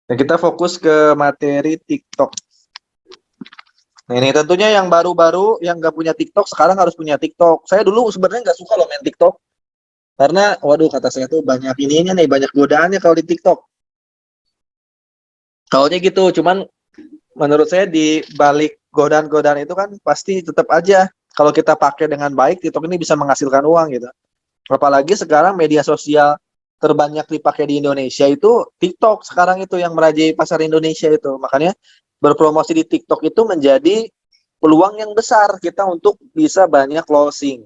Nah, kita fokus ke materi TikTok. Nah, ini tentunya yang baru-baru, yang nggak punya TikTok, sekarang harus punya TikTok. Saya dulu sebenarnya nggak suka loh main TikTok. Karena, waduh, kata saya tuh banyak ininya nih, banyak godaannya kalau di TikTok. Taunya gitu, cuman menurut saya di balik godaan-godaan itu kan pasti tetap aja kalau kita pakai dengan baik, TikTok ini bisa menghasilkan uang gitu. Apalagi sekarang media sosial terbanyak dipakai di Indonesia itu TikTok sekarang itu yang merajai pasar Indonesia itu. Makanya berpromosi di TikTok itu menjadi peluang yang besar kita untuk bisa banyak closing.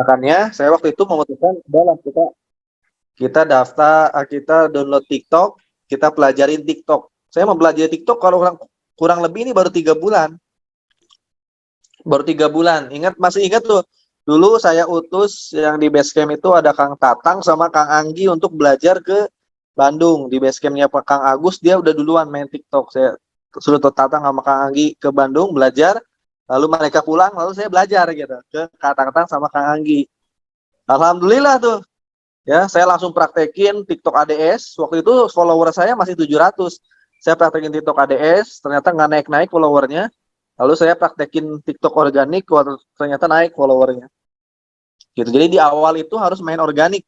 Makanya saya waktu itu memutuskan, udahlah kita daftar, kita download TikTok, kita pelajarin TikTok. Saya mempelajari TikTok kalau kurang kurang lebih ini baru 3 bulan. Baru 3 bulan. Masih ingat tuh. Dulu saya utus yang di Basecamp itu ada Kang Tatang sama Kang Anggi untuk belajar ke Bandung. Di Basecampnya Pak Kang Agus, dia udah duluan main TikTok. Saya suruh Tatang sama Kang Anggi ke Bandung belajar. Lalu mereka pulang, lalu saya belajar gitu ke Kang Tatang sama Kang Anggi. Alhamdulillah tuh. Ya, saya langsung praktekin TikTok ADS. Waktu itu follower saya masih 700. Saya praktekin TikTok ADS, ternyata nggak naik-naik followernya. Lalu saya praktekin TikTok organik, ternyata naik followernya. Gitu. Jadi di awal itu harus main organik.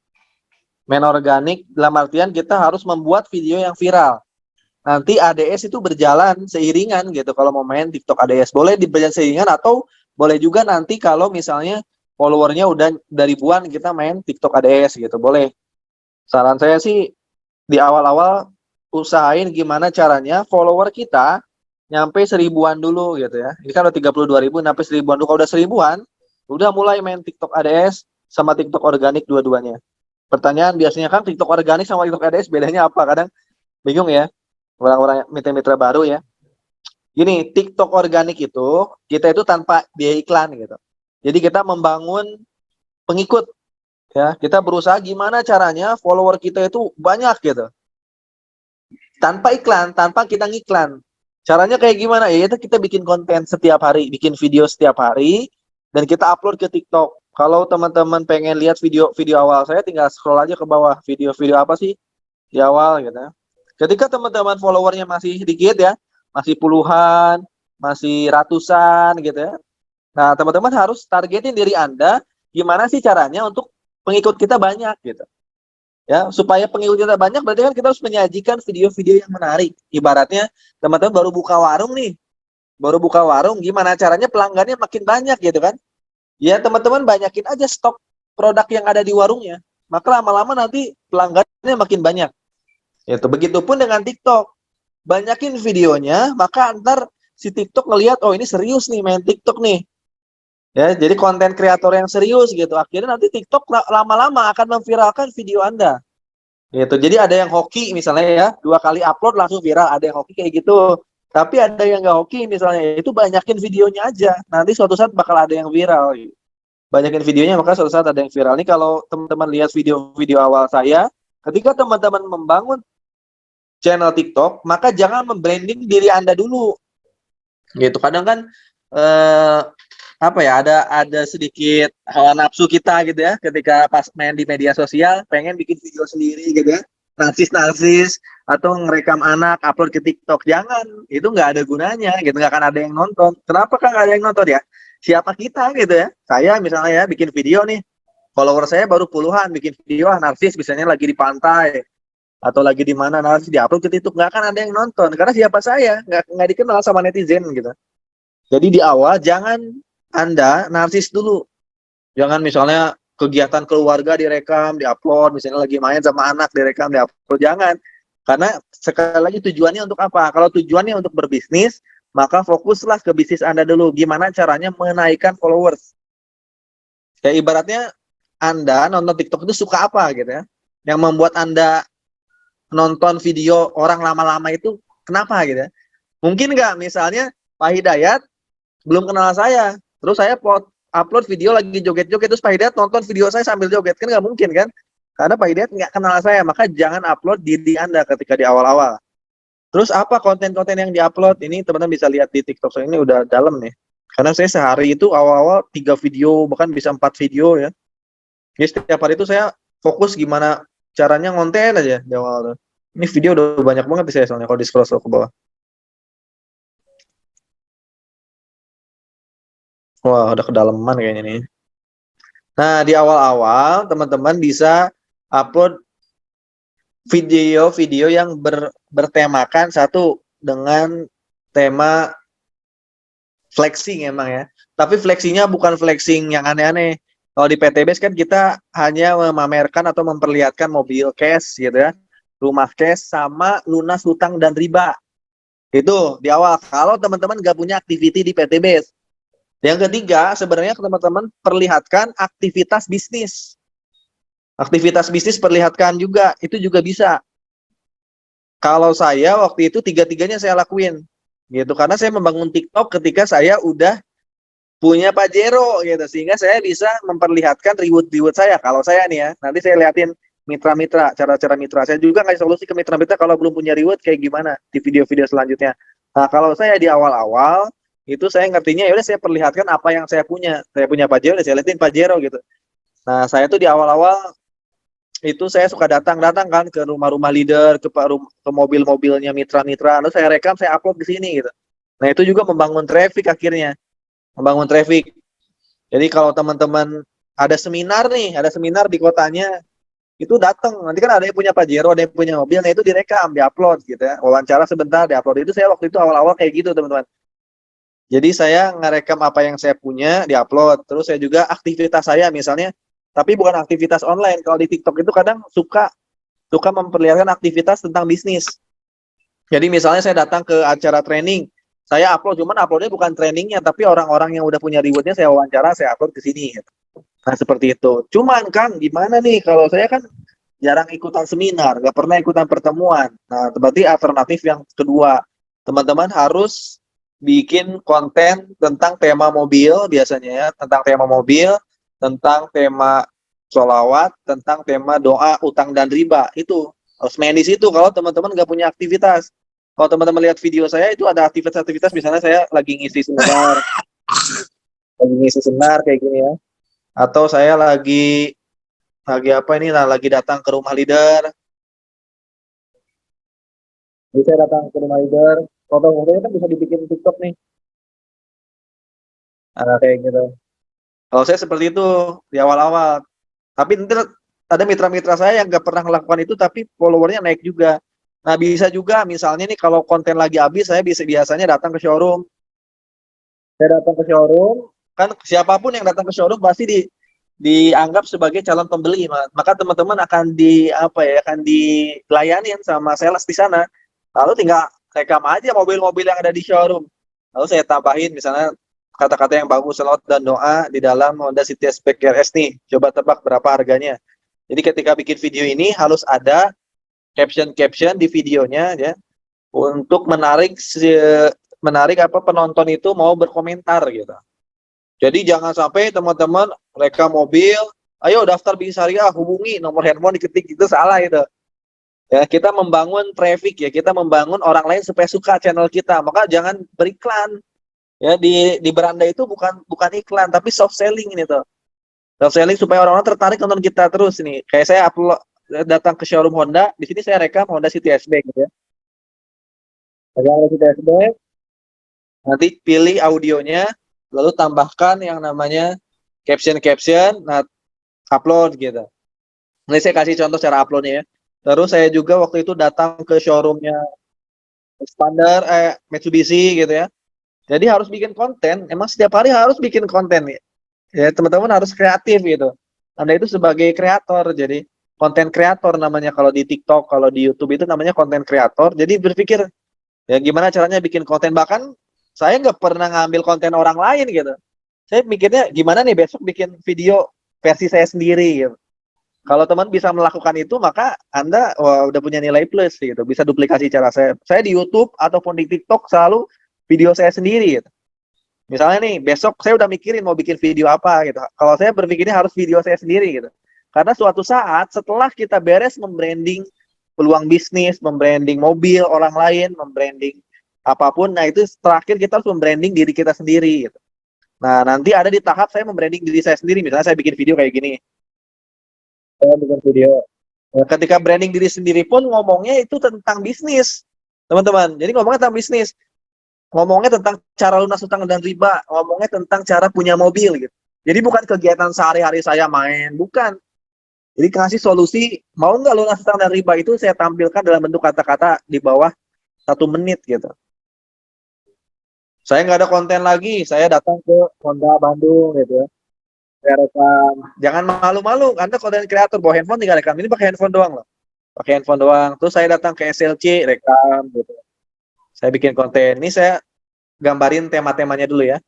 Main organik dalam artian kita harus membuat video yang viral. Nanti ADS itu berjalan seiringan gitu. Kalau mau main TikTok ADS boleh berjalan seiringan, atau boleh juga nanti kalau misalnya followernya udah ribuan kita main TikTok ADS gitu. Boleh. Saran saya sih di awal-awal usahain gimana caranya follower kita nyampe 1.000-an dulu gitu ya. Ini kan udah 32.000, nyampe 1.000-an dulu. Kalau udah 1.000-an, udah mulai main TikTok ADS sama TikTok organik dua-duanya. Pertanyaan biasanya kan TikTok organik sama TikTok ADS bedanya apa? Kadang bingung ya orang-orang mitra-mitra baru ya. Gini, TikTok organik itu kita itu tanpa biaya iklan gitu. Jadi kita membangun pengikut ya. Kita berusaha gimana caranya follower kita itu banyak gitu. Tanpa iklan, tanpa kita ngiklan. Caranya kayak gimana? Ya itu kita bikin konten setiap hari, bikin video setiap hari, dan kita upload ke TikTok. Kalau teman-teman pengen lihat video-video awal saya, tinggal scroll aja ke bawah. Video-video apa sih di awal gitu. Ketika teman-teman followernya masih sedikit ya, masih puluhan, masih ratusan gitu ya. Nah, teman-teman harus targetin diri Anda, gimana sih caranya untuk pengikut kita banyak gitu. Ya, supaya pengikut kita banyak berarti kan kita harus menyajikan video-video yang menarik. Ibaratnya teman-teman baru buka warung nih, baru buka warung, gimana caranya pelanggannya makin banyak gitu kan? Ya teman-teman banyakin aja stok produk yang ada di warungnya. Maka lama-lama nanti pelanggannya makin banyak. Itu begitupun dengan TikTok. Banyakin videonya, maka ntar si TikTok ngelihat, oh ini serius nih main TikTok nih. Ya, jadi konten kreator yang serius gitu. Akhirnya nanti TikTok lama-lama akan memviralkan video Anda. Gitu. Jadi ada yang hoki misalnya ya, 2 kali upload langsung viral, ada yang hoki kayak gitu. Tapi ada yang nggak hoki misalnya, itu banyakin videonya aja. Nanti suatu saat bakal ada yang viral. Gitu. Banyakin videonya maka suatu saat ada yang viral. Ini kalau teman-teman lihat video-video awal saya, ketika teman-teman membangun channel TikTok, maka jangan membranding diri Anda dulu. Gitu. Kadang kan eh, apa ya, ada sedikit hawa nafsu kita gitu ya, ketika pas main di media sosial pengen bikin video sendiri gitu ya, narsis atau ngerekam anak upload ke TikTok. Jangan, itu nggak ada gunanya gitu, nggak akan ada yang nonton. Kenapa kan nggak ada yang nonton ya? Siapa kita gitu ya? Saya misalnya ya bikin video nih, follower saya baru puluhan, bikin video narsis misalnya lagi di pantai atau lagi di mana, narsis diupload ke TikTok, nggak akan ada yang nonton karena siapa saya, nggak dikenal sama netizen gitu. Jadi di awal jangan Anda narsis dulu. Jangan misalnya kegiatan keluarga direkam, diupload, misalnya lagi main sama anak direkam, diupload. Jangan. Karena sekali lagi tujuannya untuk apa? Kalau tujuannya untuk berbisnis, maka fokuslah ke bisnis Anda dulu. Gimana caranya menaikkan followers. Kayak ibaratnya Anda nonton TikTok itu suka apa gitu ya. Yang membuat Anda nonton video orang lama-lama itu kenapa gitu ya. Mungkin nggak misalnya Pak Hidayat belum kenal saya, terus saya upload video lagi joget-joget, terus Pak Hidayat nonton video saya sambil joget, kan nggak mungkin kan, karena Pak Hidayat nggak kenal saya. Maka jangan upload diri Anda ketika di awal-awal. Terus apa konten-konten yang diupload ini, teman-teman bisa lihat di TikTok saya ini udah dalam nih, karena saya sehari itu awal-awal 3 video bahkan bisa 4 video ya. Jadi setiap hari itu saya fokus gimana caranya ngonten aja di awal. Ini video udah banyak banget sih soalnya kalau di scroll ke bawah. Wah, udah kedalaman kayaknya nih. Nah, di awal-awal teman-teman bisa upload video-video yang bertemakan satu dengan tema flexing emang ya. Tapi flexingnya bukan flexing yang aneh-aneh. Kalau di PTBS kan kita hanya memamerkan atau memperlihatkan mobil cash gitu ya, rumah cash sama lunas hutang dan riba. Itu di awal. Kalau teman-teman nggak punya activity di PTBS. Yang ketiga, sebenarnya teman-teman perlihatkan aktivitas bisnis. Aktivitas bisnis perlihatkan juga, itu juga bisa. Kalau saya waktu itu tiga-tiganya saya lakuin gitu karena saya membangun TikTok ketika saya udah punya Pajero gitu sehingga saya bisa memperlihatkan reward saya. Kalau saya nih ya, nanti saya liatin mitra-mitra, cara-cara mitra. Saya juga ngasih solusi ke mitra-mitra kalau belum punya reward kayak gimana di video-video selanjutnya. Nah, kalau saya di awal-awal itu saya ngertinya ya udah saya perlihatkan apa yang saya punya. Saya punya Pajero, saya liatin Pajero gitu. Nah, saya tuh di awal-awal itu saya suka datang-datang kan ke rumah-rumah leader, ke mobil-mobilnya mitra-mitra, lalu saya rekam, saya upload di sini gitu. Nah, itu juga membangun traffic akhirnya, membangun traffic. Jadi kalau teman-teman ada seminar di kotanya, itu datang. Nanti kan ada yang punya Pajero, ada yang punya mobil, nah itu direkam, diupload gitu ya. Wawancara sebentar, diupload. Itu saya waktu itu awal-awal kayak gitu, teman-teman. Jadi saya ngerekam apa yang saya punya, diupload. Terus saya juga aktivitas saya misalnya, tapi bukan aktivitas online. Kalau di TikTok itu kadang suka suka memperlihatkan aktivitas tentang bisnis. Jadi misalnya saya datang ke acara training, saya upload, cuman uploadnya bukan trainingnya, tapi orang-orang yang udah punya rewardnya saya wawancara, saya upload ke sini. Nah seperti itu. Cuman kan gimana nih kalau saya kan jarang ikutan seminar, nggak pernah ikutan pertemuan. Nah berarti alternatif yang kedua, teman-teman harus bikin konten tentang tema mobil biasanya ya, tentang tema mobil, tentang tema sholawat, tentang tema doa, utang dan riba. Itu harus main di situ kalau teman-teman nggak punya aktivitas. Kalau teman-teman lihat video saya itu ada aktivitas-aktivitas, misalnya saya lagi ngisi seminar kayak gini ya, atau saya lagi apa ini, nah lagi datang ke rumah leader, bisa datang ke rumah leader, foto-fotonya kan bisa dibikin TikTok nih, kayak gitu. Kalau saya seperti itu di awal-awal, tapi nanti ada mitra-mitra saya yang nggak pernah melakukan itu, tapi followernya naik juga. Nah bisa juga, misalnya nih kalau konten lagi habis, saya biasanya datang ke showroom. Saya datang ke showroom, kan siapapun yang datang ke showroom pasti dianggap sebagai calon pembeli, maka teman-teman akan akan dilayani sama sales di sana. Lalu tinggal rekam aja mobil-mobil yang ada di showroom. Lalu saya tambahin misalnya kata-kata yang bagus, selawat dan doa di dalam Honda City Aspect RS nih. Coba tebak berapa harganya. Jadi ketika bikin video ini harus ada caption-caption di videonya ya untuk menarik apa penonton itu mau berkomentar gitu. Jadi jangan sampai teman-teman rekam mobil, ayo daftar bisnis syariah, hubungi nomor handphone diketik, itu salah itu. Ya, kita membangun traffic ya, kita membangun orang lain supaya suka channel kita. Maka jangan beriklan. Ya, di beranda itu bukan iklan, tapi soft selling ini tuh. Soft selling supaya orang-orang tertarik nonton kita terus nih. Kayak saya upload datang ke showroom Honda, di sini saya rekam Honda City Hatchback gitu ya. Honda City Hatchback, nanti pilih audionya, lalu tambahkan yang namanya caption-caption, nah upload gitu. Ini saya kasih contoh cara uploadnya ya. Terus saya juga waktu itu datang ke showroomnya Expander, Mitsubishi gitu ya. Jadi harus bikin konten, emang setiap hari harus bikin konten ya. Ya teman-teman harus kreatif gitu. Anda itu sebagai kreator, jadi konten kreator namanya kalau di TikTok, kalau di YouTube itu namanya konten kreator. Jadi berpikir ya gimana caranya bikin konten, bahkan saya nggak pernah ngambil konten orang lain gitu. Saya mikirnya gimana nih besok bikin video versi saya sendiri gitu. Kalau teman bisa melakukan itu, maka Anda udah punya nilai plus gitu. Bisa duplikasi cara saya. Saya di YouTube ataupun di TikTok selalu video saya sendiri gitu. Misalnya nih, besok saya udah mikirin mau bikin video apa gitu. Kalau saya berpikirnya harus video saya sendiri gitu. Karena suatu saat setelah kita beres membranding peluang bisnis, membranding mobil orang lain, membranding apapun, nah itu terakhir kita harus membranding diri kita sendiri gitu. Nah, nanti ada di tahap saya membranding diri saya sendiri. Misalnya saya bikin video kayak gini. Saya bikin video. Ya, ketika branding diri sendiri pun ngomongnya itu tentang bisnis, teman-teman. Jadi ngomongnya tentang bisnis, ngomongnya tentang cara lunas utang dan riba, ngomongnya tentang cara punya mobil gitu. Jadi bukan kegiatan sehari-hari saya main, bukan. Jadi kasih solusi, mau nggak lunas utang dan riba itu saya tampilkan dalam bentuk kata-kata di bawah 1 menit gitu. Saya nggak ada konten lagi, saya datang ke Honda Bandung gitu ya. Saya rekam. Jangan malu-malu, Anda konten kreator bawa handphone tinggal rekam. Ini pakai handphone doang loh. Pakai handphone doang. Terus saya datang ke SLC, rekam gitu. Saya bikin konten. Ini saya gambarin tema-temanya dulu ya.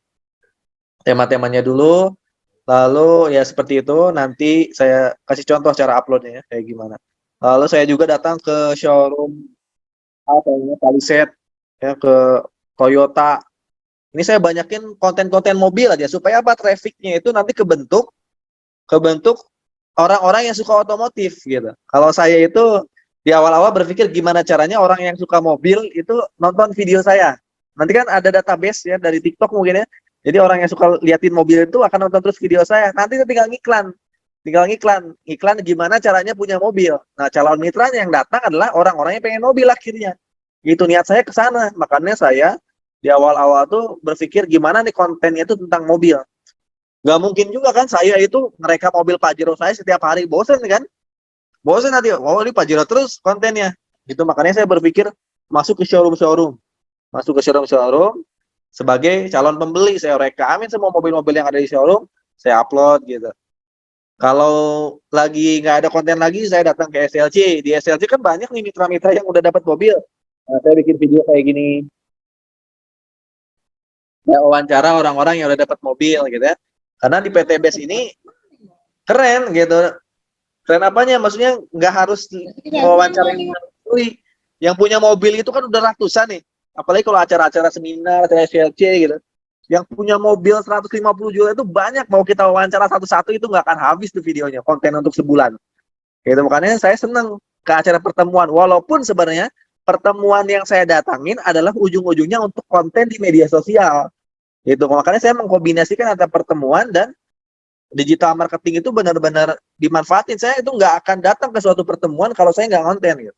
Tema-temanya dulu, lalu ya seperti itu. Nanti saya kasih contoh cara uploadnya ya, kayak gimana. Lalu saya juga datang ke showroom apa ya, Palisade ya, ke Toyota. Ini saya banyakin konten-konten mobil aja supaya apa, trafficnya itu nanti kebentuk orang-orang yang suka otomotif gitu. Kalau saya itu di awal-awal berpikir gimana caranya orang yang suka mobil itu nonton video saya. Nanti kan ada database ya dari TikTok mungkin ya. Jadi orang yang suka liatin mobil itu akan nonton terus video saya. Nanti tinggal ngiklan. Tinggal ngiklan. Ngiklan gimana caranya punya mobil. Nah, calon mitranya yang datang adalah orang-orang yang pengen mobil akhirnya. Gitu niat saya ke sana. Makanya saya di awal-awal tuh berpikir gimana nih kontennya itu tentang mobil. Gak mungkin juga kan saya itu ngerekam mobil Pajero saya setiap hari, bosen kan? Bosen nanti, oh ini Pajero terus kontennya. Gitu, makanya saya berpikir masuk ke showroom-showroom. Masuk ke showroom-showroom sebagai calon pembeli. Saya rekamin semua mobil-mobil yang ada di showroom, saya upload gitu. Kalau lagi nggak ada konten lagi, saya datang ke SLC. Di SLC kan banyak nih mitra-mitra yang udah dapat mobil. Nah, saya bikin video kayak gini. Saya wawancara orang-orang yang udah dapat mobil gitu ya. Karena di PT BES ini keren gitu. Keren apanya? Maksudnya nggak harus wawancara yang punya mobil itu kan udah ratusan nih. Apalagi kalau acara-acara seminar, acara SLC gitu. Yang punya mobil 150 juta itu banyak. Mau kita wawancara satu-satu itu nggak akan habis tuh videonya. Konten untuk sebulan. Gitu, makanya saya senang ke acara pertemuan. Walaupun sebenarnya pertemuan yang saya datangin adalah ujung-ujungnya untuk konten di media sosial. Gitu. Makanya saya mengkombinasikan antara pertemuan dan digital marketing itu benar-benar dimanfaatin. Saya itu nggak akan datang ke suatu pertemuan kalau saya nggak konten gitu.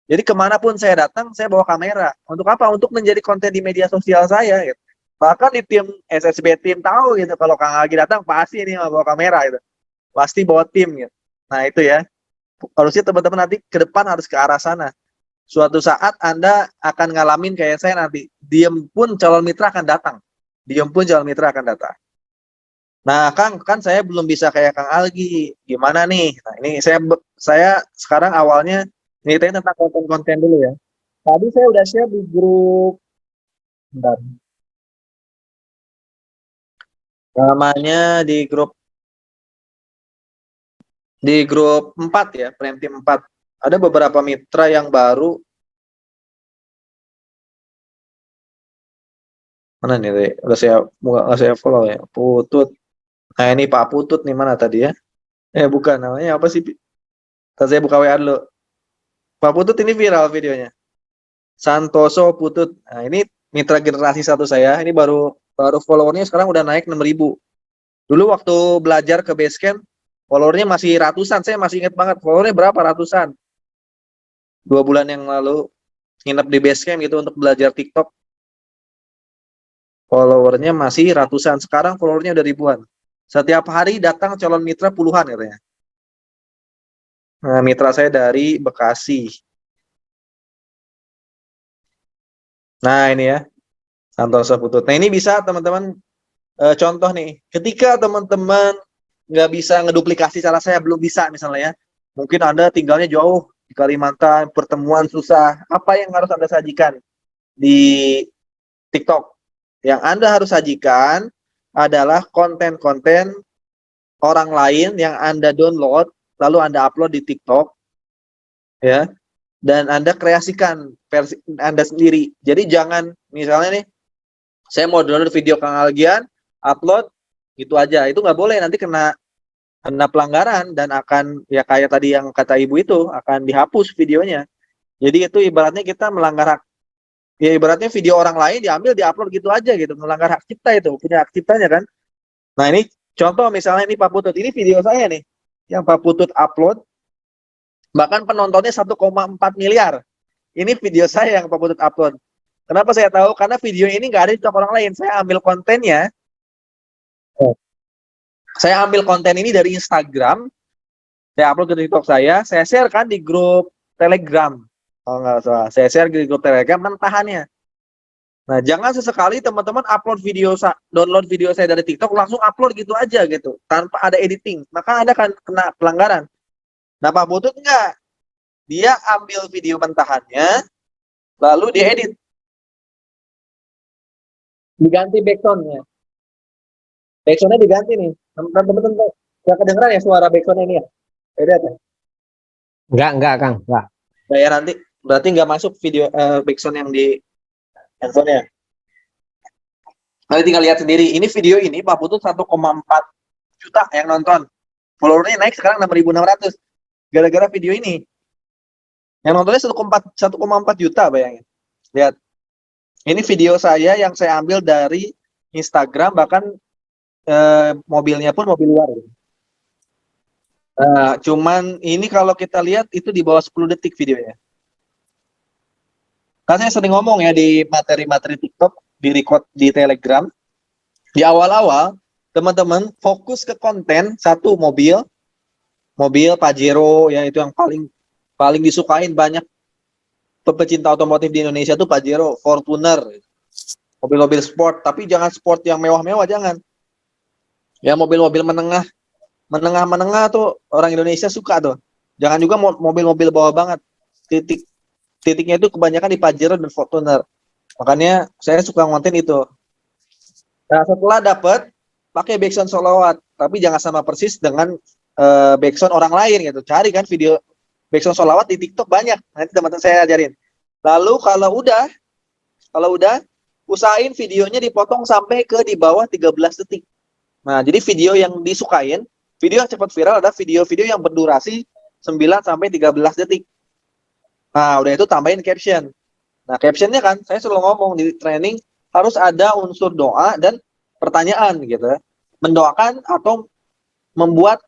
Jadi kemanapun saya datang, saya bawa kamera. Untuk apa? Untuk menjadi konten di media sosial saya. Gitu. Bahkan di tim SSB tim tahu gitu, kalau Kang Agi datang pasti ini bawa kamera gitu. Pasti bawa tim gitu. Nah itu ya. Harusnya teman-teman nanti ke depan harus ke arah sana. Suatu saat Anda akan ngalamin kayak saya nanti. Diem pun calon mitra akan datang. Diem pun calon mitra akan datang. Nah, Kang, kan saya belum bisa kayak Kang Algi. Gimana nih? Nah, ini saya sekarang awalnya nyeritain tentang konten-konten dulu ya. Tadi saya udah share di grup, bentar, namanya di grup 4 ya, Preemptive 4. Ada beberapa mitra yang baru. Mana nih, Re? Udah saya follow ya. Putut. Nah, ini Pak Putut nih, mana tadi ya? Bukan, namanya apa sih? Tadi saya buka WA dulu. Pak Putut ini viral videonya. Santoso Putut. Nah, ini mitra generasi satu saya. Ini baru baru followernya sekarang udah naik 6.000. Dulu waktu belajar ke Basecamp, followernya masih ratusan. Saya masih ingat banget followernya berapa ratusan. 2 bulan yang lalu nginep di Basecamp gitu untuk belajar TikTok. Followernya masih ratusan. Sekarang followernya udah ribuan. Setiap hari datang calon mitra puluhan katanya. Nah, mitra saya dari Bekasi. Nah, ini ya, Santoso Putut. Nah, ini bisa teman-teman contoh nih. Ketika teman-teman nggak bisa ngeduplikasi cara saya, belum bisa misalnya ya. Mungkin Anda tinggalnya jauh di Kalimantan, pertemuan susah. Apa yang harus Anda sajikan di TikTok? Yang Anda harus sajikan adalah konten-konten orang lain yang Anda download, lalu Anda upload di TikTok, ya, dan Anda kreasikan versi Anda sendiri. Jadi jangan misalnya nih, saya mau download video Kang Algian, upload gitu aja. Itu nggak boleh, nanti kena pelanggaran dan akan ya kayak tadi yang kata ibu itu akan dihapus videonya. Jadi itu ibaratnya kita melanggar hak. Ya ibaratnya video orang lain diambil diupload gitu aja gitu, melanggar hak cipta itu, punya hak ciptanya kan. Nah, ini contoh misalnya ini Pak Putut, ini video saya nih yang Pak Putut upload Bahkan penontonnya 1,4 miliar. Ini video saya yang Pak Putut upload. Kenapa saya tahu? Karena video ini nggak ada di TikTok orang lain. Saya ambil kontennya, saya ambil konten ini dari Instagram, saya upload ke TikTok saya share kan di grup Telegram. Oh nggak salah, saya share di grup Telegram mentahannya. Nah, jangan sesekali teman-teman upload video, download video saya dari TikTok, langsung upload gitu aja gitu, tanpa ada editing. Maka Anda kan kena pelanggaran. Nah, Pak Putut enggak. Dia ambil video mentahannya, lalu diedit. Diganti backsoundnya. Backsoundnya diganti nih. Teman-teman, nggak kedengeran ya suara backsoundnya ini ya? Beda ya? Enggak, Kang. Enggak. Nah, ya nanti, berarti nggak masuk video backsound yang di handphonenya. Nanti tinggal lihat sendiri. Ini video ini Pak Putut 1,4 juta yang nonton. Followernya naik sekarang 6.600. Gara-gara video ini. Yang nontonnya 1,4 juta, bayangin. Lihat. Ini video saya yang saya ambil dari Instagram, bahkan mobilnya pun mobil luar. Cuman ini kalau kita lihat itu di bawah 10 detik videonya. Karena saya sering ngomong ya di materi-materi TikTok, di record di Telegram. Di awal-awal, teman-teman fokus ke konten satu mobil Pajero ya, itu yang paling paling disukain banyak pecinta otomotif di Indonesia tuh Pajero, Fortuner, mobil-mobil sport, tapi jangan sport yang mewah-mewah, jangan. Ya mobil-mobil menengah tuh orang Indonesia suka tuh. Jangan juga mobil-mobil bawah banget. Titiknya itu kebanyakan di Pajero dan Fortuner. Makanya saya suka ngonten itu. Nah, setelah dapat, pakai backsound solawat, tapi jangan sama persis dengan backsound orang lain gitu. Cari kan video backsound solawat di TikTok banyak. Nanti teman-teman saya ajarin. Lalu kalau udah usahain videonya dipotong sampai ke di bawah 13 detik. Nah, jadi video yang disukain, video yang cepat viral adalah video-video yang berdurasi 9 sampai 13 detik. Nah, udah itu tambahin caption. Nah, captionnya kan saya selalu ngomong di training harus ada unsur doa dan pertanyaan gitu ya. Mendoakan atau membuat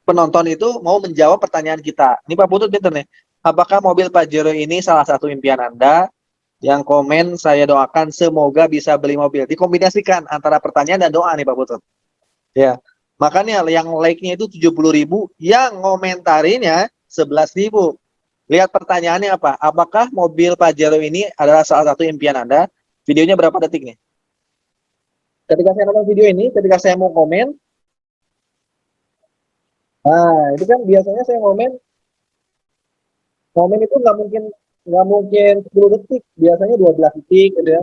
penonton itu mau menjawab pertanyaan kita. Ini Pak Putut pinter nih. Apakah mobil Pajero ini salah satu impian Anda? Yang komen saya doakan semoga bisa beli mobil. Dikombinasikan antara pertanyaan dan doa nih Pak Putut. Ya. Makanya yang like-nya itu 70.000, yang ngomentarinnya 11.000. Lihat pertanyaannya apa? Apakah mobil Pajero ini adalah salah satu impian Anda? Videonya berapa detik nih? Ketika saya nonton video ini, ketika saya mau komen, nah itu kan biasanya saya komen itu nggak mungkin 10 detik, biasanya 12 detik gitu ya.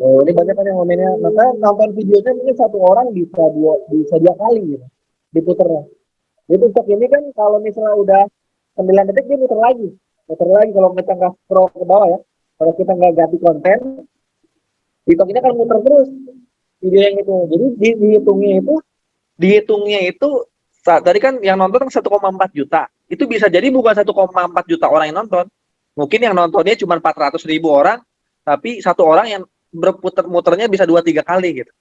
Oh, ini banyak kan yang komennya. Maka nonton videonya mungkin satu orang bisa dua kali gitu, diputernya. Di TikTok ini kan kalau misalnya udah 9 detik dia muter lagi. Muter lagi kalau kita nggak scroll ke bawah ya. Kalau kita nggak ganti konten, TikTok ini akan muter terus video yang itu. Jadi dihitungnya itu tadi kan yang nonton 1,4 juta. Itu bisa jadi bukan 1,4 juta orang yang nonton. Mungkin yang nontonnya cuma 400.000 orang, tapi satu orang yang berputar-muternya bisa 2-3 kali gitu.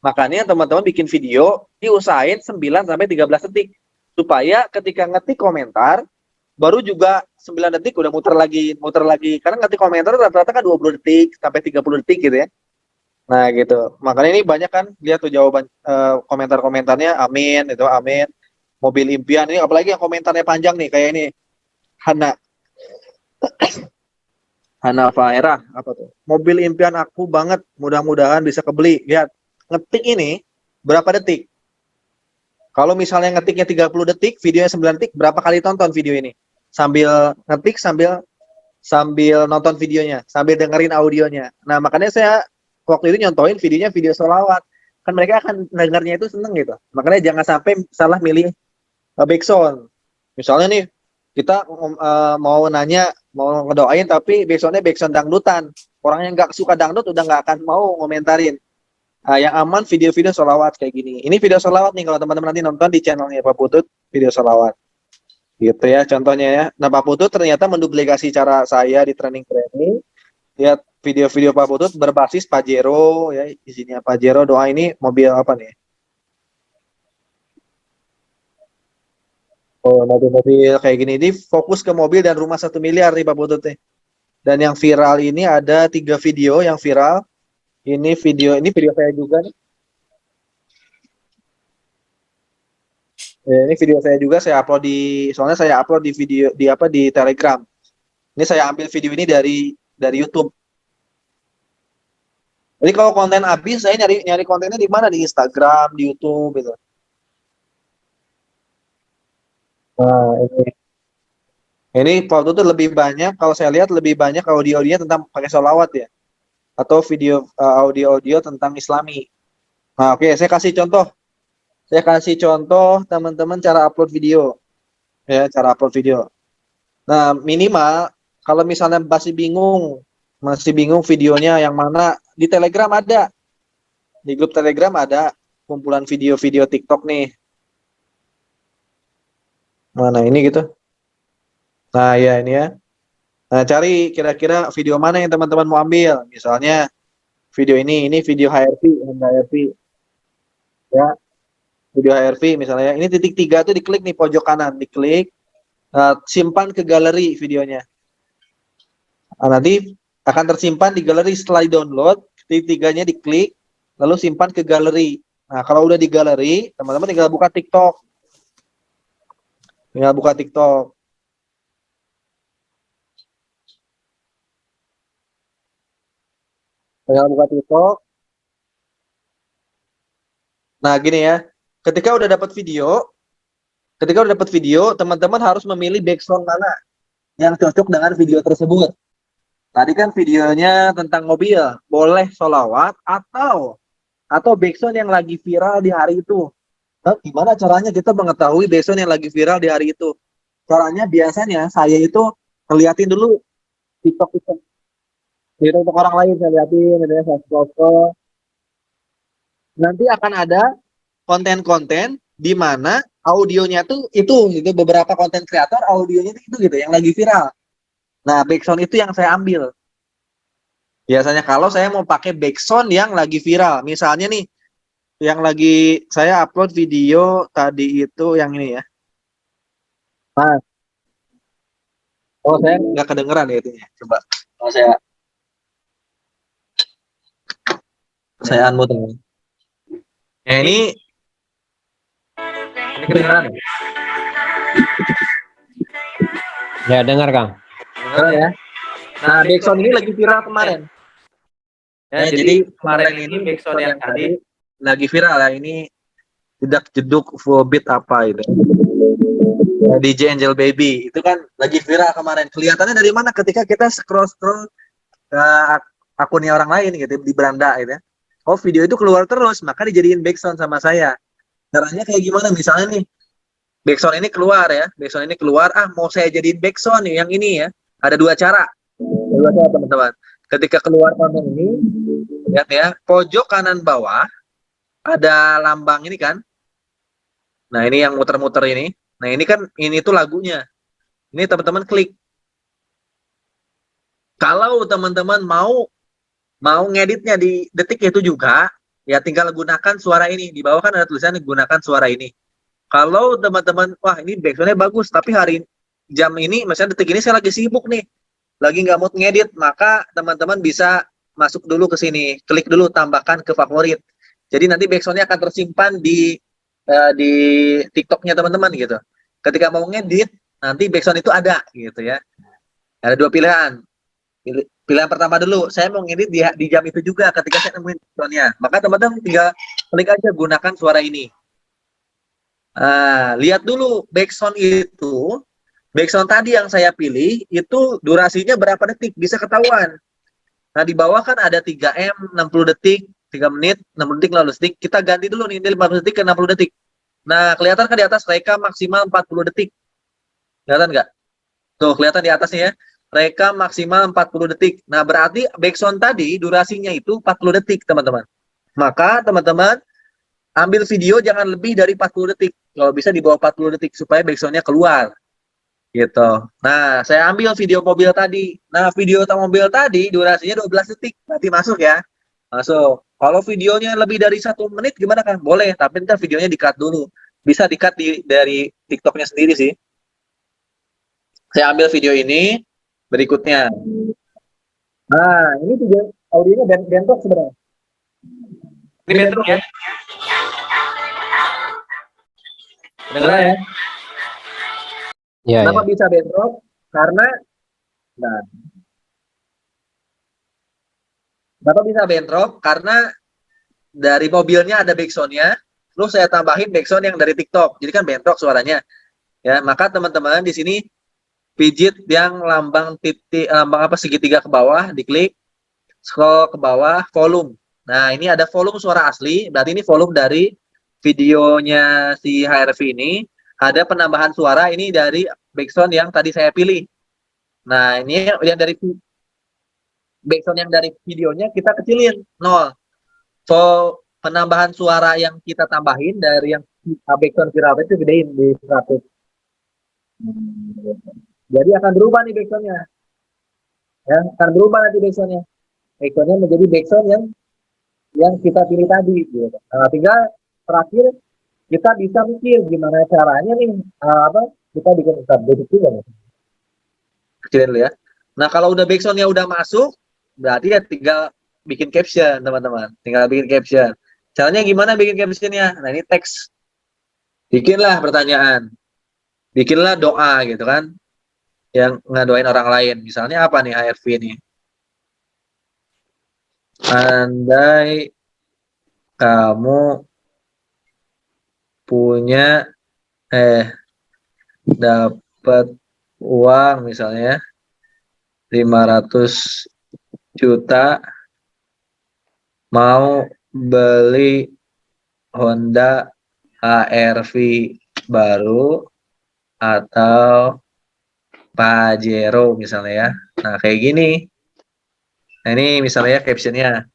Makanya teman-teman bikin video diusahain 9 sampai 13 detik supaya ketika ngetik komentar baru juga 9 detik udah muter lagi karena ngetik komentar rata-rata kan 20 detik sampai 30 detik gitu ya. Nah gitu. Makanya ini banyak kan lihat tuh jawaban komentar-komentarnya amin itu amin. Mobil impian ini apalagi yang komentarnya panjang nih kayak ini Hana Hana Faera apa tuh? Mobil impian aku banget, mudah-mudahan bisa kebeli. Lihat, ngetik ini berapa detik? Kalau misalnya ngetiknya 30 detik, videonya 9 detik, berapa kali tonton video ini? Sambil ngetik, sambil nonton videonya, sambil dengerin audionya. Nah, makanya saya waktu itu nyontoin videonya video sholawat. Kan mereka akan dengarnya itu seneng gitu. Makanya jangan sampai salah milih backsound. Misalnya nih, kita mau nanya, mau ngedoain, tapi backsoundnya backsound dangdutan. Orang yang nggak suka dangdut udah nggak akan mau ngomentarin. Yang aman video-video sholawat kayak gini. Ini video sholawat nih kalau teman-teman nanti nonton di channelnya Pak Putut, video sholawat. Gitu ya contohnya ya. Nah Pak Putut ternyata menduplikasi cara saya di training. Lihat video-video Pak Putut berbasis Pajero ya, isinya Pajero. Doa ini mobil apa nih? Oh, mobil-mobil kayak gini. Ini fokus ke mobil dan rumah 1 miliar nih Pak Putut nih. Dan yang viral ini ada 3 video yang viral. Ini video saya juga nih. Ini video saya juga saya upload soalnya saya upload di video di Telegram. Ini saya ambil video ini dari YouTube. Jadi kalau konten habis saya nyari nyari kontennya di mana, di Instagram, di YouTube gitu. Nah, ini waktu itu lebih banyak, kalau saya lihat lebih banyak audio-audionya tentang pakai sholawat ya, atau video audio-audio tentang Islami. Nah, oke, saya kasih contoh. Saya kasih contoh teman-teman cara upload video, ya, cara upload video. Nah, minimal kalau misalnya masih bingung videonya yang mana, di Telegram ada, di grup Telegram ada kumpulan video-video TikTok nih. Mana ini gitu. Nah, ya ini ya. Nah, cari kira-kira video mana yang teman-teman mau ambil. Misalnya video ini video HRV, Honda HRV, ya, video HRV misalnya. Ini titik 3 tuh diklik nih pojok kanan, diklik, simpan ke galeri videonya. Nah, nanti akan tersimpan di galeri setelah di-download, titik 3-nya diklik, lalu simpan ke galeri. Nah, kalau udah di galeri, teman-teman tinggal buka TikTok. Tinggal buka TikTok. Tinggal buka TikTok. Nah, gini ya. Ketika udah dapat video, teman-teman harus memilih background mana yang cocok dengan video tersebut. Tadi kan videonya tentang mobil, boleh sholawat atau background yang lagi viral di hari itu. Nah, gimana caranya kita mengetahui background yang lagi viral di hari itu? Caranya biasanya saya itu ngeliatin dulu TikTok untuk orang lain, saya liatin, saya scroll. Nanti akan ada konten-konten di mana audionya tuh itu beberapa konten kreator audionya itu gitu yang lagi viral. Nah, background itu yang saya ambil. Biasanya kalau saya mau pakai background yang lagi viral, misalnya nih, yang lagi saya upload video tadi itu yang ini ya. Nah, oh saya nggak kedengeran ya itunya. Coba, oh saya unmute. Ya ini kedengeran ya? Ya, dengar, Kang. Kedengeran ya. Nah, background ini lagi viral kemarin. Ya, jadi kemarin ini background yang tadi lagi viral ya. Ini jedak jeduk full beat apa itu. DJ Angel Baby itu kan lagi viral kemarin. Kelihatannya dari mana ketika kita scroll ke akunnya orang lain gitu di beranda gitu ya. Oh, video itu keluar terus, maka dijadiin background sama saya. Caranya kayak gimana? Misalnya nih, background ini keluar ya, background ini keluar, mau saya jadiin background nih yang ini ya. Ada dua cara. Dua cara teman-teman. Ketika keluar konten ini, lihat ya, pojok kanan bawah ada lambang ini kan. Nah, ini yang muter-muter ini. Nah, ini tuh lagunya. Ini teman-teman klik. Kalau teman-teman mau ngeditnya di detik itu juga, ya tinggal gunakan suara ini. Di bawah kan ada tulisan gunakan suara ini. Kalau teman-teman, wah ini backgroundnya bagus, tapi jam ini, misalnya detik ini saya lagi sibuk nih, lagi nggak mood ngedit, maka teman-teman bisa masuk dulu ke sini, klik dulu tambahkan ke favorit. Jadi nanti backgroundnya akan tersimpan di TikToknya teman-teman gitu. Ketika mau ngedit, nanti background itu ada gitu ya. Ada dua pilihan. Pilihan pertama dulu, saya mau ngedit di jam itu juga ketika saya nemuin backgroundnya. Maka teman-teman tinggal klik aja gunakan suara ini. Lihat dulu background tadi yang saya pilih itu durasinya berapa detik, bisa ketahuan. Nah, di bawah kan ada 3M, 60 detik, 3 menit, 60 detik, 50 detik. Kita ganti dulu nih, 50 detik ke 60 detik. Nah, kelihatan kan di atas rekam maksimal 40 detik. Kelihatan nggak? Tuh, kelihatan di atasnya ya. Rekam maksimal 40 detik. Nah, berarti background tadi durasinya itu 40 detik, teman-teman. Maka, teman-teman, ambil video jangan lebih dari 40 detik. Kalau bisa di bawah 40 detik, supaya background-nya keluar. Gitu. Nah, saya ambil video mobil tadi. Nah, video mobil tadi durasinya 12 detik. Berarti masuk ya. Masuk. Kalau videonya lebih dari 1 menit gimana kan? Boleh, tapi ntar videonya di-cut dulu. bisa di-cut dari TikToknya sendiri sih. Saya ambil video ini berikutnya. Nah, ini video audionya bentrok sebenarnya. Ini bentrok ya. Dengar ya. Iya, Kenapa iya. bisa bentrok? Karena, nah, kenapa bisa bentrok? Karena dari mobilnya ada backsound-nya, terus saya tambahin backsound yang dari TikTok. Jadi kan bentrok suaranya. Ya, maka teman-teman di sini pijit yang lambang titik, lambang apa segitiga ke bawah, diklik, scroll ke bawah, volume. Nah, ini ada volume suara asli, berarti ini volume dari videonya si HRV ini. Ada penambahan suara ini dari backsound yang tadi saya pilih. Nah, ini yang dari backsound yang dari videonya kita kecilin, 0. So, penambahan suara yang kita tambahin dari yang backsound viral itu gedein di 100. Jadi akan berubah nih backsoundnya. Ya, akan berubah nanti backsoundnya. Backsoundnya menjadi backsound yang kita pilih tadi. Gitu. Nah, tinggal terakhir kita bisa mikir gimana caranya nih kita bikin kecil kecilin dulu ya. Nah, kalau udah backsoundnya udah masuk, berarti ya tinggal bikin caption, teman-teman. Tinggal bikin caption. Caranya gimana bikin captionnya? Nah, ini teks. Bikinlah pertanyaan. Bikinlah doa gitu kan. Yang ngadoain orang lain. Misalnya apa nih HRV ini? Andai kamu punya dapat uang misalnya 500 juta mau beli Honda HR-V baru atau Pajero misalnya ya. Nah, kayak gini. Nah, ini misalnya captionnya.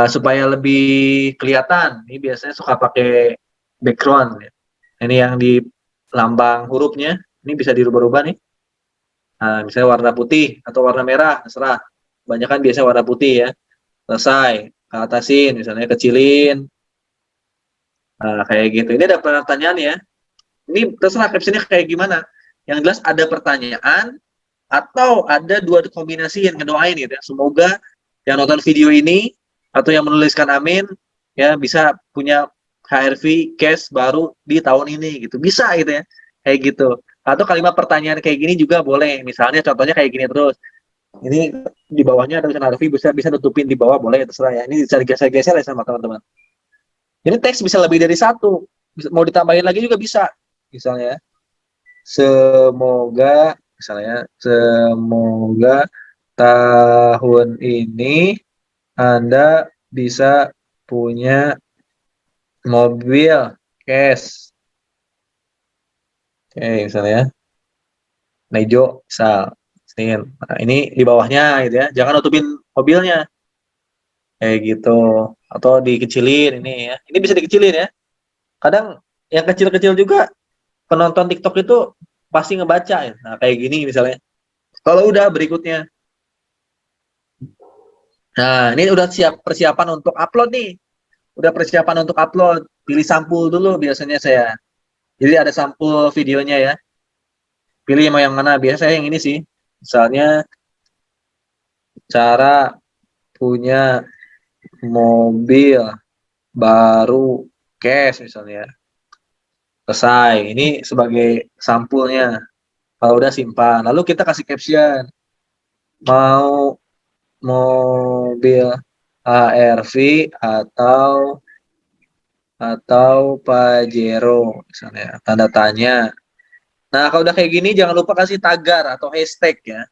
Supaya lebih kelihatan, ini biasanya suka pakai background. Ini yang di lambang hurufnya, ini bisa dirubah-rubah nih. Nah, misalnya warna putih atau warna merah, terserah. Banyak kan biasanya warna putih ya. Selesai, ke atasin, misalnya kecilin. Nah, kayak gitu. Ini ada pertanyaan ya. Ini terserah captionnya kayak gimana. Yang jelas ada pertanyaan atau ada dua kombinasi yang ngedoain gitu ya. Semoga yang nonton video ini atau yang menuliskan amin ya bisa punya HRV cash baru di tahun ini gitu. Bisa gitu ya. Kayak gitu. Atau kalimat pertanyaan kayak gini juga boleh. Misalnya contohnya kayak gini terus. Ini di bawahnya ada tulisan HRV bisa bisa nutupin di bawah boleh terserah ya. Ini bisa digeser-geser ya sama teman-teman. Ini teks bisa lebih dari satu. Mau ditambahin lagi juga bisa. Misalnya semoga misalnya semoga tahun ini Anda bisa punya mobil cash. Oke, misalnya ya. Nejo, misal. Nah, ini di bawahnya gitu ya. Jangan nutupin mobilnya. Kayak gitu. Atau dikecilin ini ya. Ini bisa dikecilin ya. Kadang yang kecil-kecil juga penonton TikTok itu pasti ngebaca ya. Nah, kayak gini misalnya. Kalau udah berikutnya. Nah, ini udah siap persiapan untuk upload nih. Udah persiapan untuk upload. Pilih sampul dulu biasanya saya. Jadi ada sampul videonya ya. Pilih mau yang mana. Biasanya yang ini sih. Misalnya cara punya mobil baru cash misalnya. Selesai. Ini sebagai sampulnya. Kalau udah simpan. Lalu kita kasih caption. Mau mobil HRV atau Pajero misalnya. Tanda tanya. Nah, kalau udah kayak gini jangan lupa kasih tagar atau hashtag ya.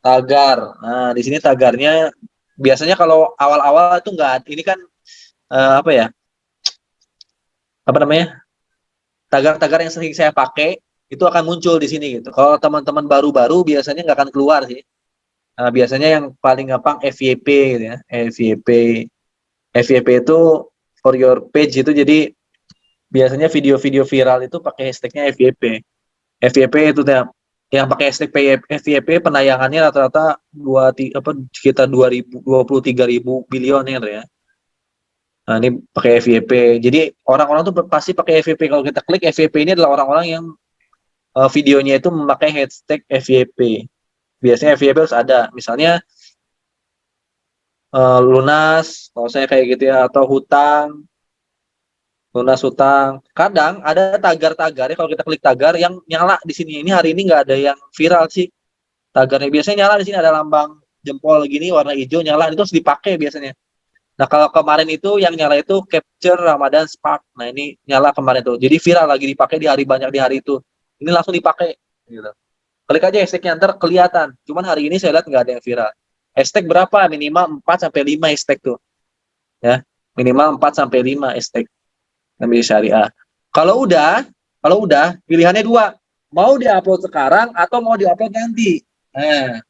Tagar. Nah, di sini tagarnya biasanya kalau awal-awal itu enggak ini kan apa ya? Apa namanya? Tagar-tagar yang sering saya pakai itu akan muncul di sini gitu. Kalau teman-teman baru-baru biasanya nggak akan keluar sih. Nah, biasanya yang paling gampang FYP gitu ya. FYP. FYP itu for your page itu jadi biasanya video-video viral itu pakai hashtagnya FYP. FYP itu yang pakai hashtag FYP penayangannya rata-rata sekitar 23.000 bilioner ya. Nah, ini pakai FYP. Jadi orang-orang tuh pasti pakai FYP. Kalau kita klik FYP ini adalah orang-orang yang videonya itu memakai hashtag FYP. Biasanya FYP harus ada. Misalnya lunas, kalau saya kayak gitu ya, atau hutang, lunas hutang. Kadang ada tagar-tagarnya kalau kita klik tagar yang nyala di sini. Ini hari ini nggak ada yang viral sih tagarnya. Biasanya nyala di sini ada lambang jempol gini warna hijau nyala, itu harus dipakai biasanya. Nah, kalau kemarin itu yang nyala itu Capture Ramadan Spark. Nah, ini nyala kemarin tuh. Jadi viral lagi dipakai di hari banyak di hari itu. Ini langsung dipakai gitu. Klik aja hashtagnya ntar kelihatan. Cuman hari ini saya lihat nggak ada yang viral. Hashtag berapa? Minimal 4 sampai 5 hashtag tuh. Ya. Minimal 4 sampai 5 hashtag Nabi Syariah. Kalau udah, pilihannya dua. Mau diupload sekarang atau mau diupload nanti. Nah,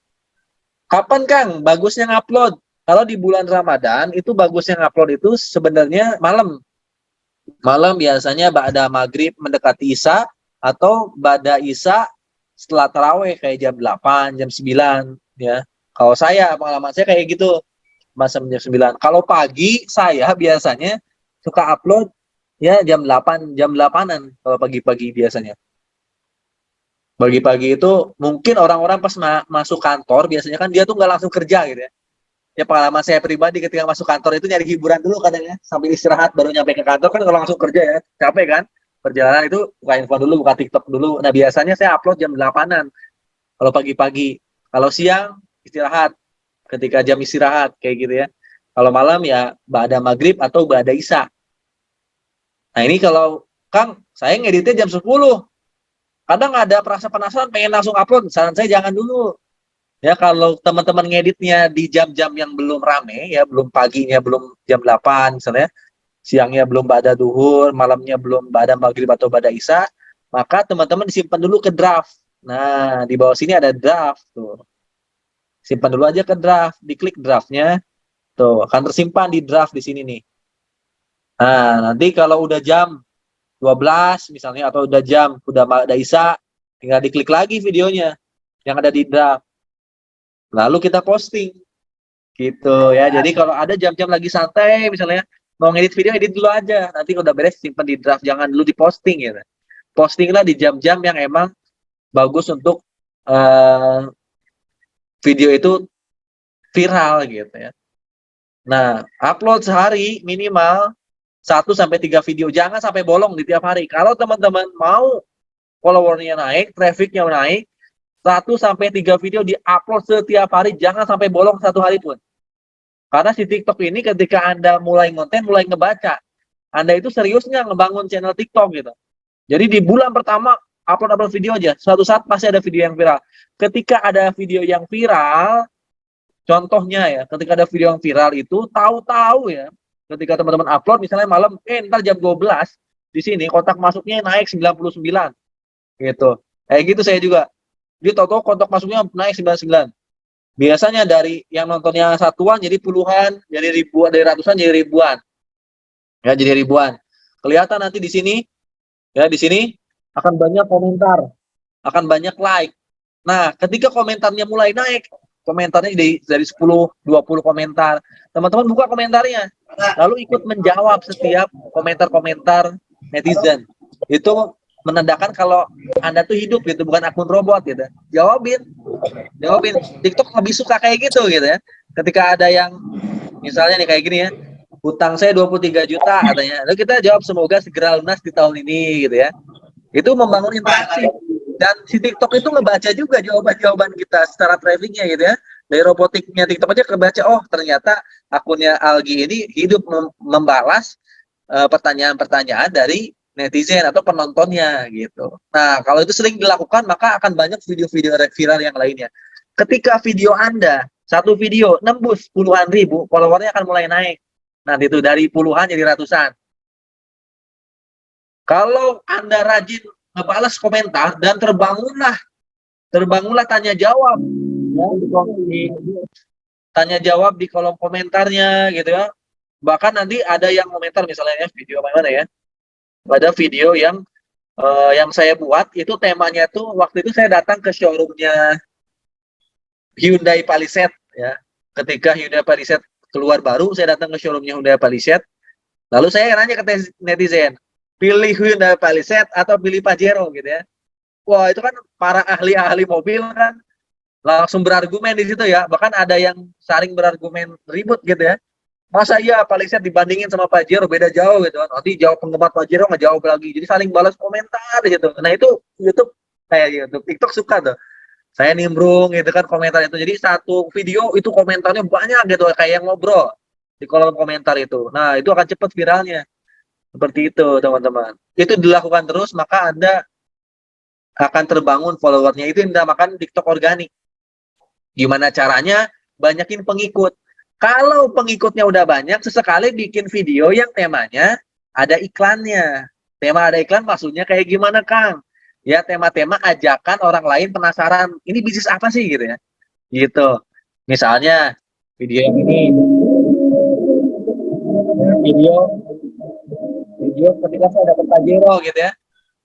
kapan Kang bagusnya ngupload? Kalau di bulan Ramadan itu bagusnya ngupload itu sebenarnya malam. Malam biasanya ba'da maghrib mendekati Isya atau ba'da Isya setelah taraweh kayak jam 8, jam 9 ya. Kalau saya pengalaman saya kayak gitu. Masa jam 9. Kalau pagi saya biasanya suka upload ya jam 8, jam 8-an kalau pagi-pagi biasanya. Pagi-pagi itu mungkin orang-orang pas masuk kantor biasanya kan dia tuh nggak langsung kerja gitu ya. Ya pengalaman saya pribadi ketika masuk kantor itu nyari hiburan dulu kadang ya, sambil istirahat baru nyampe ke kantor kan kalau langsung kerja ya, capek kan. Perjalanan itu buka handphone dulu, buka TikTok dulu. Nah, biasanya saya upload jam 8-an kalau pagi-pagi. Kalau siang istirahat ketika jam istirahat kayak gitu ya. Kalau malam ya ba'da maghrib atau ba'da isya. Nah, ini kalau Kang, saya ngeditnya jam 10. Kadang ada perasa penasaran pengen langsung upload, saran saya jangan dulu. Ya, kalau teman-teman ngeditnya di jam-jam yang belum rame, ya belum paginya, belum jam 8 misalnya, siangnya belum ba'da duhur, malamnya belum ba'da maghrib atau ba'da isya, maka teman-teman disimpan dulu ke draft. Nah, di bawah sini ada draft tuh. Simpan dulu aja ke draft, diklik draftnya, tuh akan tersimpan di draft di sini nih. Nah, nanti kalau udah jam 12 misalnya atau udah ba'da isya, tinggal diklik lagi videonya yang ada di draft. Lalu kita posting. Gitu ya. Jadi kalau ada jam-jam lagi santai misalnya mau ngedit video edit dulu aja. Nanti kalau udah beres simpan di draft, jangan dulu diposting ya. Postinglah di jam-jam yang emang bagus untuk video itu viral gitu ya. Nah, upload sehari minimal 1 sampai 3 video. Jangan sampai bolong di tiap hari. Kalau teman-teman mau followernya naik, trafficnya naik, 1 sampai 3 video di-upload setiap hari. Jangan sampai bolong 1 hari pun. Karena si TikTok ini ketika Anda mulai konten, mulai ngebaca, Anda itu seriusnya ngebangun channel TikTok gitu. Jadi di bulan pertama upload video aja, suatu saat pasti ada video yang viral. Ketika ada video yang viral, contohnya ya, ketika ada video yang viral itu tahu-tahu ya, ketika teman-teman upload misalnya malam, ntar jam 12 di sini kontak masuknya naik 99 gitu. Kayak gitu saya juga. Dia tahu-tahu kontak masuknya naik 99. Biasanya dari yang nontonnya satuan jadi puluhan, jadi ribuan, dari ratusan jadi ribuan. Ya, jadi ribuan. Kelihatan nanti di sini, ya di sini akan banyak komentar, akan banyak like. Nah, ketika komentarnya mulai naik, komentarnya dari 10, 20 komentar. Teman-teman buka komentarnya, lalu ikut menjawab setiap komentar-komentar netizen. Itu menandakan kalau Anda tuh hidup gitu, bukan akun robot gitu. Jawabin. TikTok lebih suka kayak gitu ya. Ketika ada yang misalnya nih kayak gini ya, hutang saya 23 juta katanya. Lalu kita jawab semoga segera lunas di tahun ini gitu ya. Itu membangun interaksi. Dan si TikTok itu ngebaca juga jawaban-jawaban kita secara trafficnya gitu ya. Dari robotiknya TikTok aja kebaca, oh ternyata akunnya Algi ini hidup membalas pertanyaan-pertanyaan dari netizen atau penontonnya gitu. Nah, kalau itu sering dilakukan, maka akan banyak video-video viral yang lainnya. Ketika video Anda, satu video nembus puluhan ribu, followernya akan mulai naik. Nanti itu dari puluhan jadi ratusan. Kalau Anda rajin ngebalas komentar dan terbangunlah tanya jawab. Tanya jawab di kolom komentarnya gitu ya. Bahkan nanti ada yang komentar misalnya ya, video mana ya. Ada video yang saya buat itu temanya tuh waktu itu saya datang ke showroomnya Hyundai Palisade ya. Ketika Hyundai Palisade keluar baru, saya datang ke showroomnya Hyundai Palisade. Lalu saya nanya ke netizen, pilih Hyundai Palisade atau pilih Pajero gitu ya. Wah, itu kan para ahli-ahli mobil kan langsung berargumen di situ ya. Bahkan ada yang saling berargumen ribut gitu ya. Masa iya Palisade dibandingin sama Pajero beda jauh gitu kan. Nanti jawab penggemar Pajero nggak jawab lagi. Jadi saling balas komentar gitu. Nah itu YouTube kayak YouTube, TikTok suka tuh. Saya nimbrung gitu kan komentar itu. Jadi satu video itu komentarnya banyak gitu kayak yang ngobrol di kolom komentar itu. Nah, itu akan cepat viralnya. Seperti itu, teman-teman. Itu dilakukan terus, maka Anda akan terbangun followernya. Itu yang dinamakan TikTok organik. Gimana caranya? Banyakin pengikut. Kalau pengikutnya udah banyak, sesekali bikin video yang temanya ada iklannya. Tema ada iklan maksudnya kayak gimana, Kang? Ya, tema-tema ajakan orang lain penasaran. Ini bisnis apa sih gitu ya? Gitu. Misalnya video yang ini, video video ketika saya dapat Pajero gitu ya.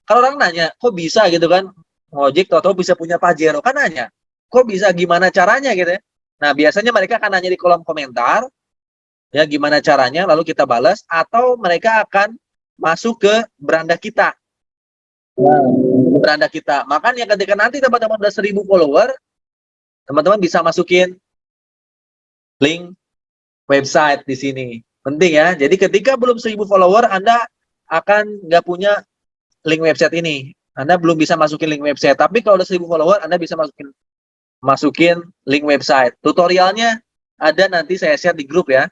Kalau orang nanya, kok bisa gitu kan? Ngojek tau-tau bisa punya Pajero kan nanya. Kok bisa gimana caranya gitu ya? Nah, biasanya mereka akan nanya di kolom komentar, ya gimana caranya, lalu kita balas, atau mereka akan masuk ke beranda kita. Nah, beranda kita. Makanya ketika nanti teman-teman udah 1.000 follower, teman-teman bisa masukin link website di sini. Penting ya. Jadi ketika belum 1.000 follower, Anda akan nggak punya link website ini. Anda belum bisa masukin link website. Tapi kalau udah 1.000 follower, Anda bisa masukin link website. Tutorialnya ada nanti saya share di grup ya.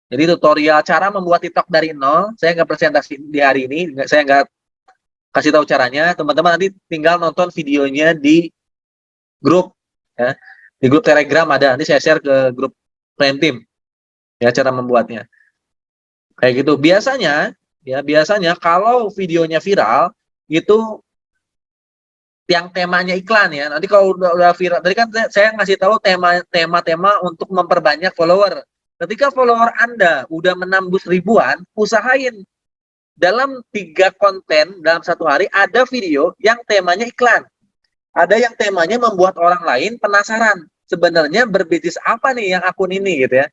Jadi tutorial cara membuat TikTok dari nol, saya nggak presentasi di hari ini, saya nggak kasih tahu caranya. Teman-teman nanti tinggal nonton videonya di grup ya. Di grup Telegram ada, nanti saya share ke grup Prime Team ya cara membuatnya. Kayak gitu. Biasanya kalau videonya viral itu yang temanya iklan ya. Nanti kalau udah viral, tadi kan saya ngasih tahu tema-tema untuk memperbanyak follower. Ketika follower Anda udah menembus ribuan, usahain dalam 3 konten dalam satu hari ada video yang temanya iklan. Ada yang temanya membuat orang lain penasaran. Sebenarnya berbisnis apa nih yang akun ini gitu ya.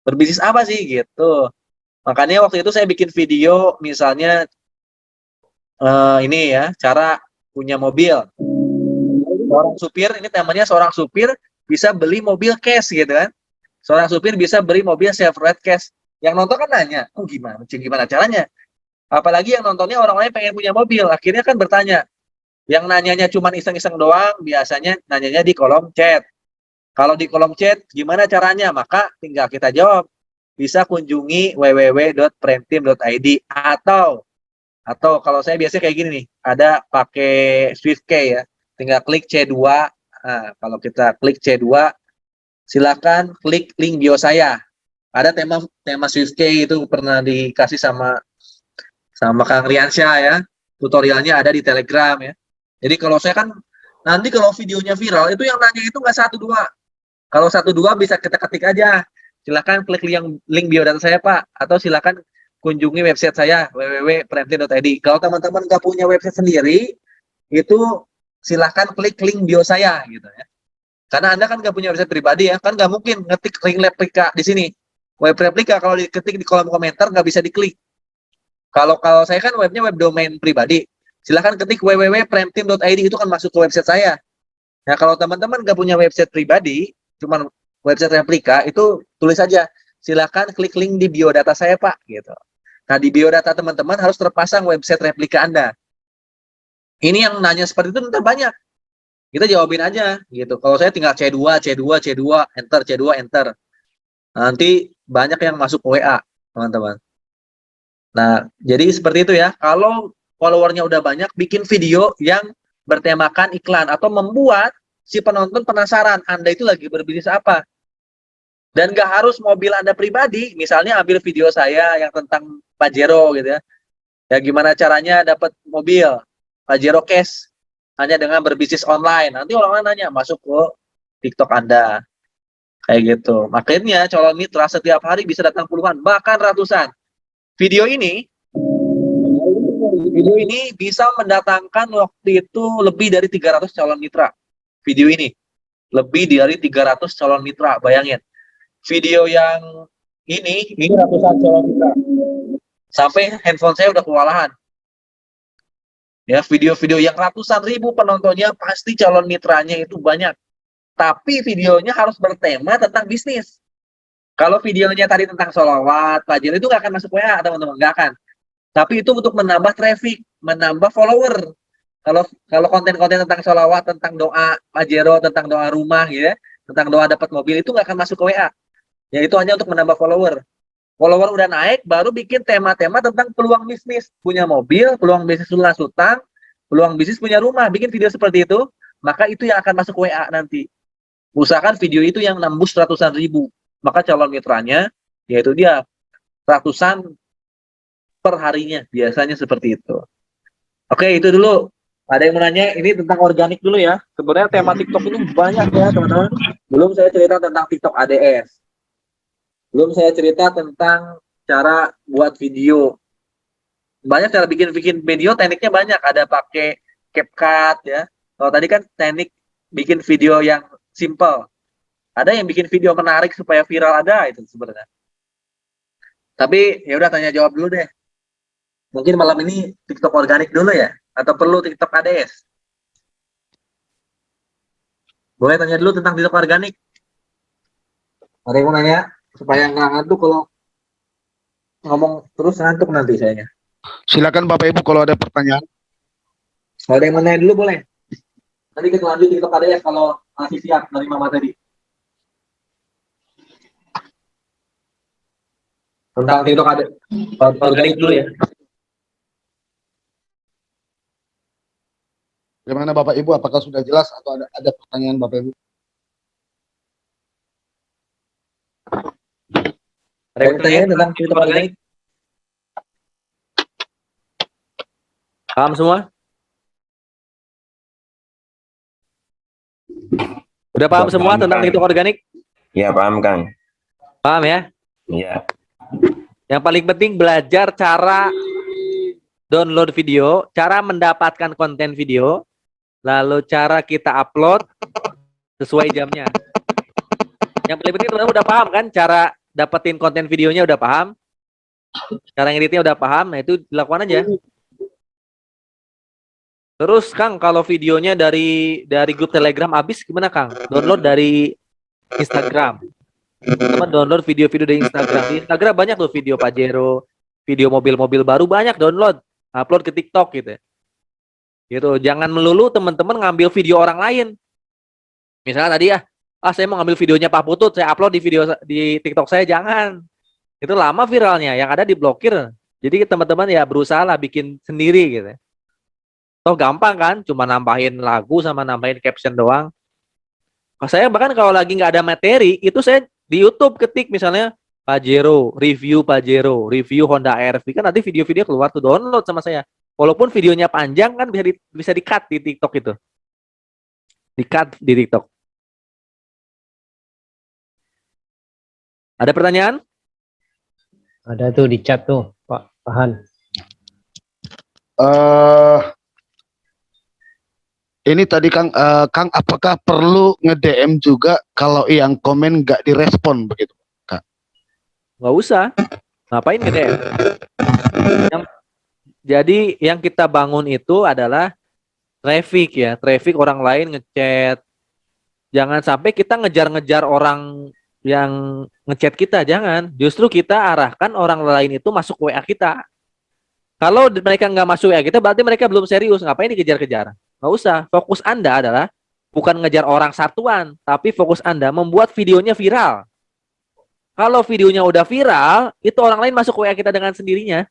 Berbisnis apa sih gitu. Makanya waktu itu saya bikin video misalnya ini ya, cara punya mobil. Seorang supir, ini temanya seorang supir bisa beli mobil cash gitu kan. Seorang supir bisa beli mobil Chevrolet cash. Yang nonton kan nanya, oh gimana caranya? Apalagi yang nontonnya orang lain pengen punya mobil. Akhirnya kan bertanya. Yang nanyanya cuma iseng-iseng doang, biasanya nanyanya di kolom chat. Kalau di kolom chat, gimana caranya? Maka tinggal kita jawab. Bisa kunjungi www.premteam.id atau kalau saya biasanya kayak gini nih, ada pakai SwiftKey ya, tinggal klik C2. Nah, kalau kita klik C2, silakan klik link bio saya. Ada tema SwiftKey itu pernah dikasih sama Kang Riansyah ya, tutorialnya ada di Telegram ya. Jadi kalau saya kan nanti kalau videonya viral itu yang nanya itu nggak satu dua. Kalau satu dua bisa kita ketik aja. Silakan klik link biodata saya Pak, atau silakan kunjungi website saya www.premteam.id. Kalau teman-teman nggak punya website sendiri, itu silahkan klik link bio saya gitu ya. Karena Anda kan nggak punya website pribadi ya, kan nggak mungkin ngetik link replika di sini. Web replika kalau diketik di kolom komentar nggak bisa diklik. Kalau saya kan webnya web domain pribadi, silahkan ketik www.premteam.id, itu kan masuk ke website saya. Nah kalau teman-teman nggak punya website pribadi, cuman website replika, itu tulis saja, silahkan klik link di biodata saya Pak gitu. Nah, di biodata teman-teman harus terpasang website replika Anda. Ini yang nanya seperti itu nanti banyak. Kita jawabin aja gitu. Kalau saya tinggal C2, enter, C2, enter. Nanti banyak yang masuk WA, teman-teman. Nah, jadi seperti itu ya. Kalau followernya udah banyak, bikin video yang bertemakan iklan atau membuat si penonton penasaran Anda itu lagi berbisnis apa. Dan nggak harus mobil Anda pribadi. Misalnya ambil video saya yang tentang Pajero gitu ya. Ya gimana caranya dapat mobil Pajero cash hanya dengan berbisnis online. Nanti orang nanya masuk ke TikTok Anda. Kayak gitu. Makanya calon mitra setiap hari bisa datang puluhan, bahkan ratusan. Video ini bisa mendatangkan waktu itu lebih dari 300 calon mitra. Video ini lebih dari 300 calon mitra, bayangin. Video yang ini ratusan calon mitra. Sampai handphone saya udah kewalahan. Ya, video-video yang ratusan ribu penontonnya pasti calon mitranya itu banyak. Tapi videonya harus bertema tentang bisnis. Kalau videonya tadi tentang sholawat, pajero itu nggak akan masuk WA, teman-teman, nggak akan. Tapi itu untuk menambah traffic, menambah follower. Kalau kalau konten-konten tentang sholawat, tentang doa pajero, tentang doa rumah, gitu ya, tentang doa dapat mobil itu nggak akan masuk ke WA. Ya itu hanya untuk menambah follower. Follower udah naik, baru bikin tema-tema tentang peluang bisnis. Punya mobil, peluang bisnis lunas utang, peluang bisnis punya rumah. Bikin video seperti itu, maka itu yang akan masuk WA nanti. Usahakan video itu yang nembus ratusan ribu. Maka calon mitranya, yaitu dia ratusan per harinya. Biasanya seperti itu. Oke, itu dulu. Ada yang mau nanya, ini tentang organik dulu ya. Sebenarnya tema TikTok ini banyak ya, teman-teman. Belum saya cerita tentang TikTok ADS. Belum saya cerita tentang cara buat video. Banyak cara bikin video, tekniknya banyak. Ada pakai CapCut ya. Kalau tadi kan teknik bikin video yang simple. Ada yang bikin video menarik supaya viral, ada itu sebenarnya. Tapi ya udah tanya jawab dulu deh. Mungkin malam ini TikTok organik dulu ya, atau perlu TikTok ADS? Boleh tanya dulu tentang TikTok organik. Ada yang mau nanya? Supaya nggak ngantuk kalau ngomong terus ngantuk nanti sayanya. Silakan Bapak Ibu kalau ada pertanyaan. Kalau ada yang mau nanya dulu boleh. Nanti kita lanjut TikTok ADS kalau masih siap dari Mama tadi. Tentang TikTok ADS. Organik dulu ya. Bagaimana Bapak Ibu? Apakah sudah jelas atau ada pertanyaan Bapak Ibu? Ada yang pertanyaan tentang TikTok organik? Paham semua? Udah paham semua tentang TikTok organik? Ya, paham, Kang. Paham ya? Iya. Yang paling penting belajar cara download video, cara mendapatkan konten video, lalu cara kita upload sesuai jamnya. Yang paling penting teman-teman udah paham kan cara dapetin konten videonya, udah paham, cara ngeditnya udah paham, nah itu dilakukan aja. Terus Kang, kalau videonya dari grup Telegram habis gimana Kang? Download dari Instagram. Teman download video-video dari Instagram. Di Instagram banyak tuh video Pajero, video mobil-mobil baru, banyak download, upload ke TikTok gitu. Gitu. Jangan melulu teman-teman ngambil video orang lain. Misalnya tadi saya mau ngambil videonya Pak Putut, saya upload di TikTok saya, jangan. Itu lama viralnya, yang ada diblokir. Jadi teman-teman ya berusaha lah bikin sendiri gitu. Toh gampang kan, cuma nambahin lagu sama nambahin caption doang. Saya bahkan kalau lagi nggak ada materi, itu saya di YouTube ketik misalnya Pajero, review Honda HR-V, kan nanti video-video keluar tuh, download sama saya. Walaupun videonya panjang kan bisa di-cut di TikTok itu. Di-cut di TikTok. Ada pertanyaan? Ada tuh di chat tuh, Pak Pahan. Ini tadi Kang, Kang apakah perlu nge-DM juga kalau yang komen nggak direspon begitu, Kak? Nggak usah. Ngapain gede? Jadi yang kita bangun itu adalah traffic ya, traffic orang lain ngechat. Jangan sampai kita ngejar-ngejar orang yang ngechat kita, jangan. Justru kita arahkan orang lain itu masuk WA kita. Kalau mereka nggak masuk WA kita, berarti mereka belum serius. Ngapain dikejar-kejar? Nggak usah. Fokus Anda adalah bukan ngejar orang satuan, tapi fokus Anda membuat videonya viral. Kalau videonya udah viral, itu orang lain masuk WA kita dengan sendirinya.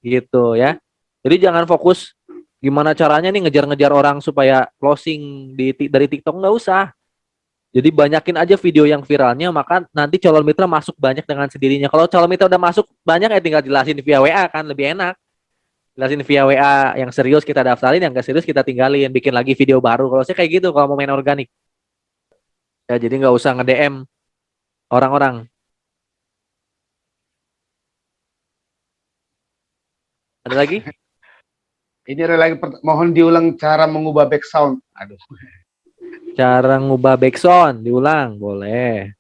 Gitu ya. Jadi jangan fokus gimana caranya nih ngejar-ngejar orang supaya closing dari TikTok, nggak usah. Jadi banyakin aja video yang viralnya, maka nanti calon mitra masuk banyak dengan sendirinya. Kalau calon mitra udah masuk banyak ya tinggal jelasin via WA kan lebih enak. Jelasin via WA, yang serius kita daftarin, yang gak serius kita tinggalin, bikin lagi video baru. Kalau saya kayak gitu kalau mau main organik. Ya jadi nggak usah nge-DM orang-orang. Ada lagi? Ini ada lagi, mohon diulang cara mengubah background. Aduh. Cara ngubah background, diulang, boleh.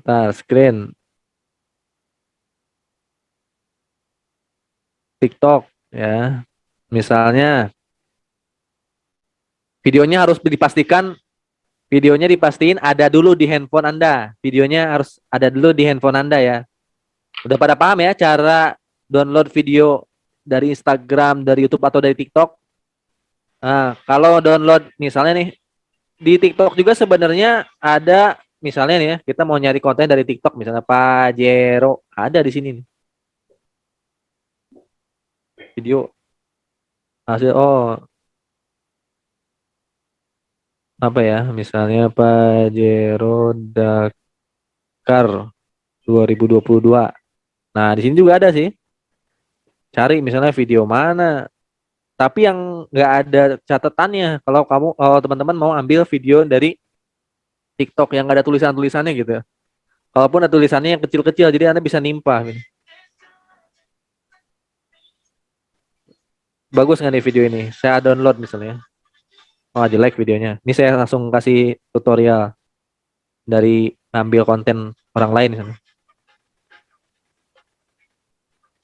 Ntar screen. TikTok ya. Misalnya videonya dipastiin ada dulu di handphone Anda. Videonya harus ada dulu di handphone Anda ya. Udah pada paham ya cara download video dari Instagram, dari YouTube atau dari TikTok? Nah, kalau download misalnya nih di TikTok juga sebenarnya ada misalnya nih ya, kita mau nyari konten dari TikTok misalnya Pajero, ada di sini nih. Video hasil apa ya? Misalnya Pajero Dakar 2022. Nah, di sini juga ada sih. Cari misalnya video mana, tapi yang nggak ada catatannya. Kalau teman-teman mau ambil video dari TikTok yang nggak ada tulisan-tulisannya gitu ya. Kalaupun ada tulisannya yang kecil-kecil, jadi Anda bisa nimpah gitu. Bagus nggak nih video ini? Saya download misalnya. Oh, jelek videonya. Ini saya langsung kasih tutorial dari ambil konten orang lain misalnya.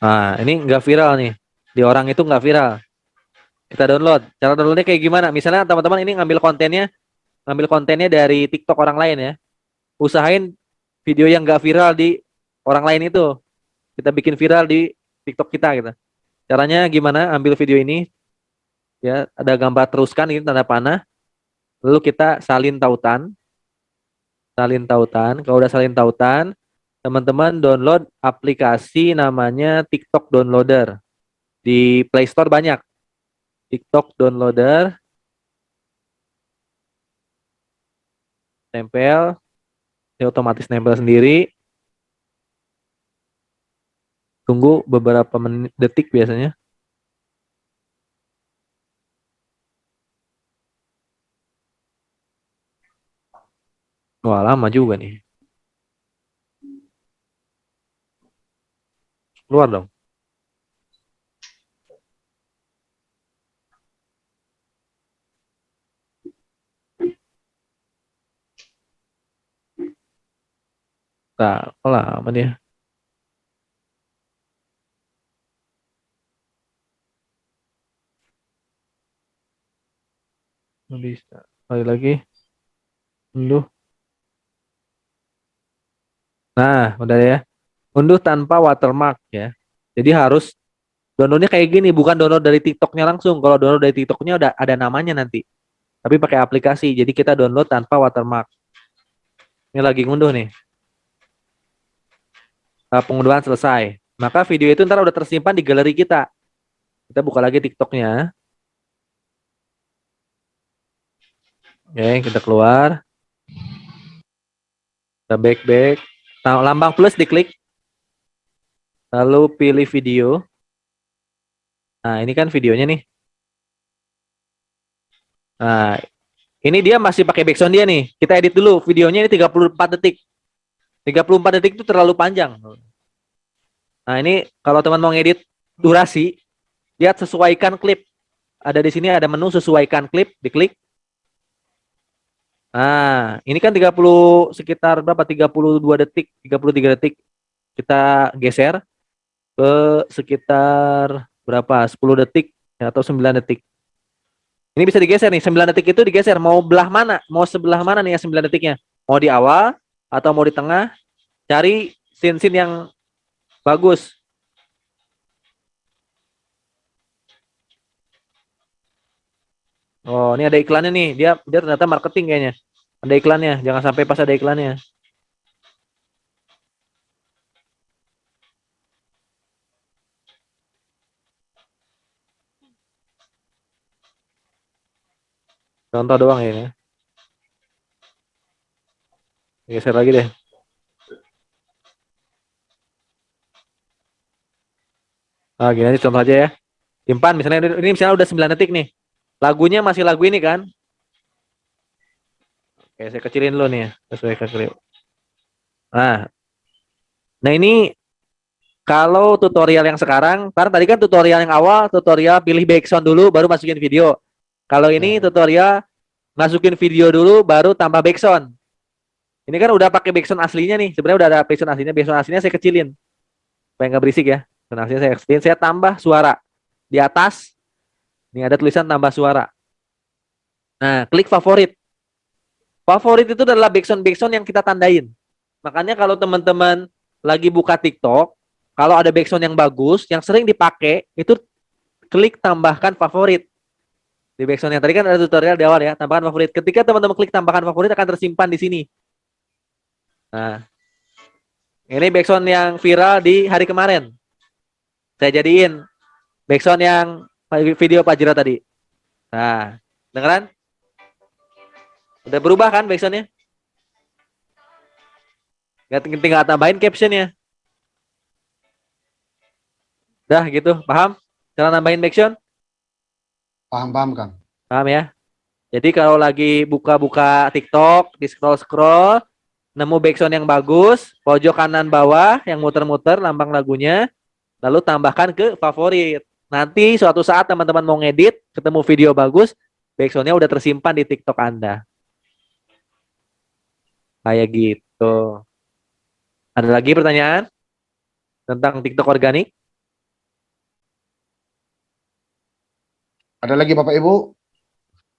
Nah, ini nggak viral nih. Di orang itu nggak viral. Kita download. Cara downloadnya kayak gimana? Misalnya teman-teman ini ngambil kontennya dari TikTok orang lain ya. Usahain video yang nggak viral di orang lain itu kita bikin viral di TikTok kita gitu. Caranya gimana? Ambil video ini ya, ada gambar teruskan ini tanda panah. Lalu kita salin tautan. Kalau udah salin tautan, teman-teman download aplikasi namanya TikTok Downloader. Di Play Store banyak. TikTok Downloader. Tempel. Dia otomatis nempel sendiri. Tunggu beberapa detik biasanya. Wah, lama juga nih. Keluar dong. Nah, kok lama dia. Nggak bisa. Kali lagi. Unduh. Nah, udah ya. Unduh tanpa watermark ya. Jadi harus downloadnya kayak gini, bukan download dari TikToknya langsung. Kalau download dari TikToknya udah ada namanya nanti. Tapi pakai aplikasi. Jadi kita download tanpa watermark. Ini lagi ngunduh nih. Pengunduhan selesai. Maka video itu ntar udah tersimpan di galeri kita. Kita buka lagi TikToknya. Oke, kita keluar. Kita back. Nah, lambang plus diklik. Lalu pilih video. Nah, ini kan videonya nih. Nah, ini dia masih pakai background dia nih. Kita edit dulu. Videonya ini 34 detik. 34 detik itu terlalu panjang. Nah, ini kalau teman mau ngedit durasi, lihat sesuaikan klip. Ada di sini ada menu sesuaikan klip, diklik. Nah, ini kan sekitar berapa? 32 detik, 33 detik. Kita geser ke sekitar berapa? 10 detik atau 9 detik. Ini bisa digeser nih, 9 detik itu digeser. Mau belah mana? Mau sebelah mana nih ya 9 detiknya? Mau di awal atau mau di tengah? Cari scene-scene yang bagus. Oh, ini ada iklannya nih. Dia ternyata marketing kayaknya. Ada iklannya. Jangan sampai pas ada iklannya. Contoh doang ya ini. Geser lagi deh. Nah, gini aja contoh aja ya. Simpan misalnya ini misalnya udah 9 detik nih. Lagunya masih lagu ini kan? Oke, saya kecilin dulu nih ya. Sesuai kecilin. Nah ini kalau tutorial yang sekarang, karena tadi kan tutorial yang awal, tutorial pilih background dulu, baru masukin video. Kalau ini tutorial masukin video dulu, baru tambah background. Ini kan udah pakai background aslinya nih. Sebenarnya udah ada background aslinya. Background aslinya saya kecilin supaya nggak berisik ya. Donasinya saya explain, saya tambah suara. Di atas, ini ada tulisan tambah suara. Nah, klik favorit. Favorit itu adalah backsound-backsound yang kita tandain. Makanya kalau teman-teman lagi buka TikTok, kalau ada backsound yang bagus, yang sering dipakai, itu klik tambahkan favorit. Di backsound yang tadi kan ada tutorial di awal ya, tambahkan favorit. Ketika teman-teman klik tambahkan favorit akan tersimpan di sini. Nah, ini backsound yang viral di hari kemarin. Saya jadiin backsound yang video Pak Jira tadi. Nah, dengeran? Udah berubah kan backsoundnya? Tinggal tambahin captionnya. Dah gitu, paham? Cara nambahin backsound? Paham Kang. Paham ya? Jadi kalau lagi buka-buka TikTok, di scroll-scroll, nemu backsound yang bagus, pojok kanan bawah yang muter-muter lambang lagunya, lalu tambahkan ke favorit. Nanti suatu saat teman-teman mau ngedit, ketemu video bagus, backsoundnya udah tersimpan di TikTok Anda. Kayak gitu. Ada lagi pertanyaan tentang TikTok organik? Ada lagi Bapak Ibu?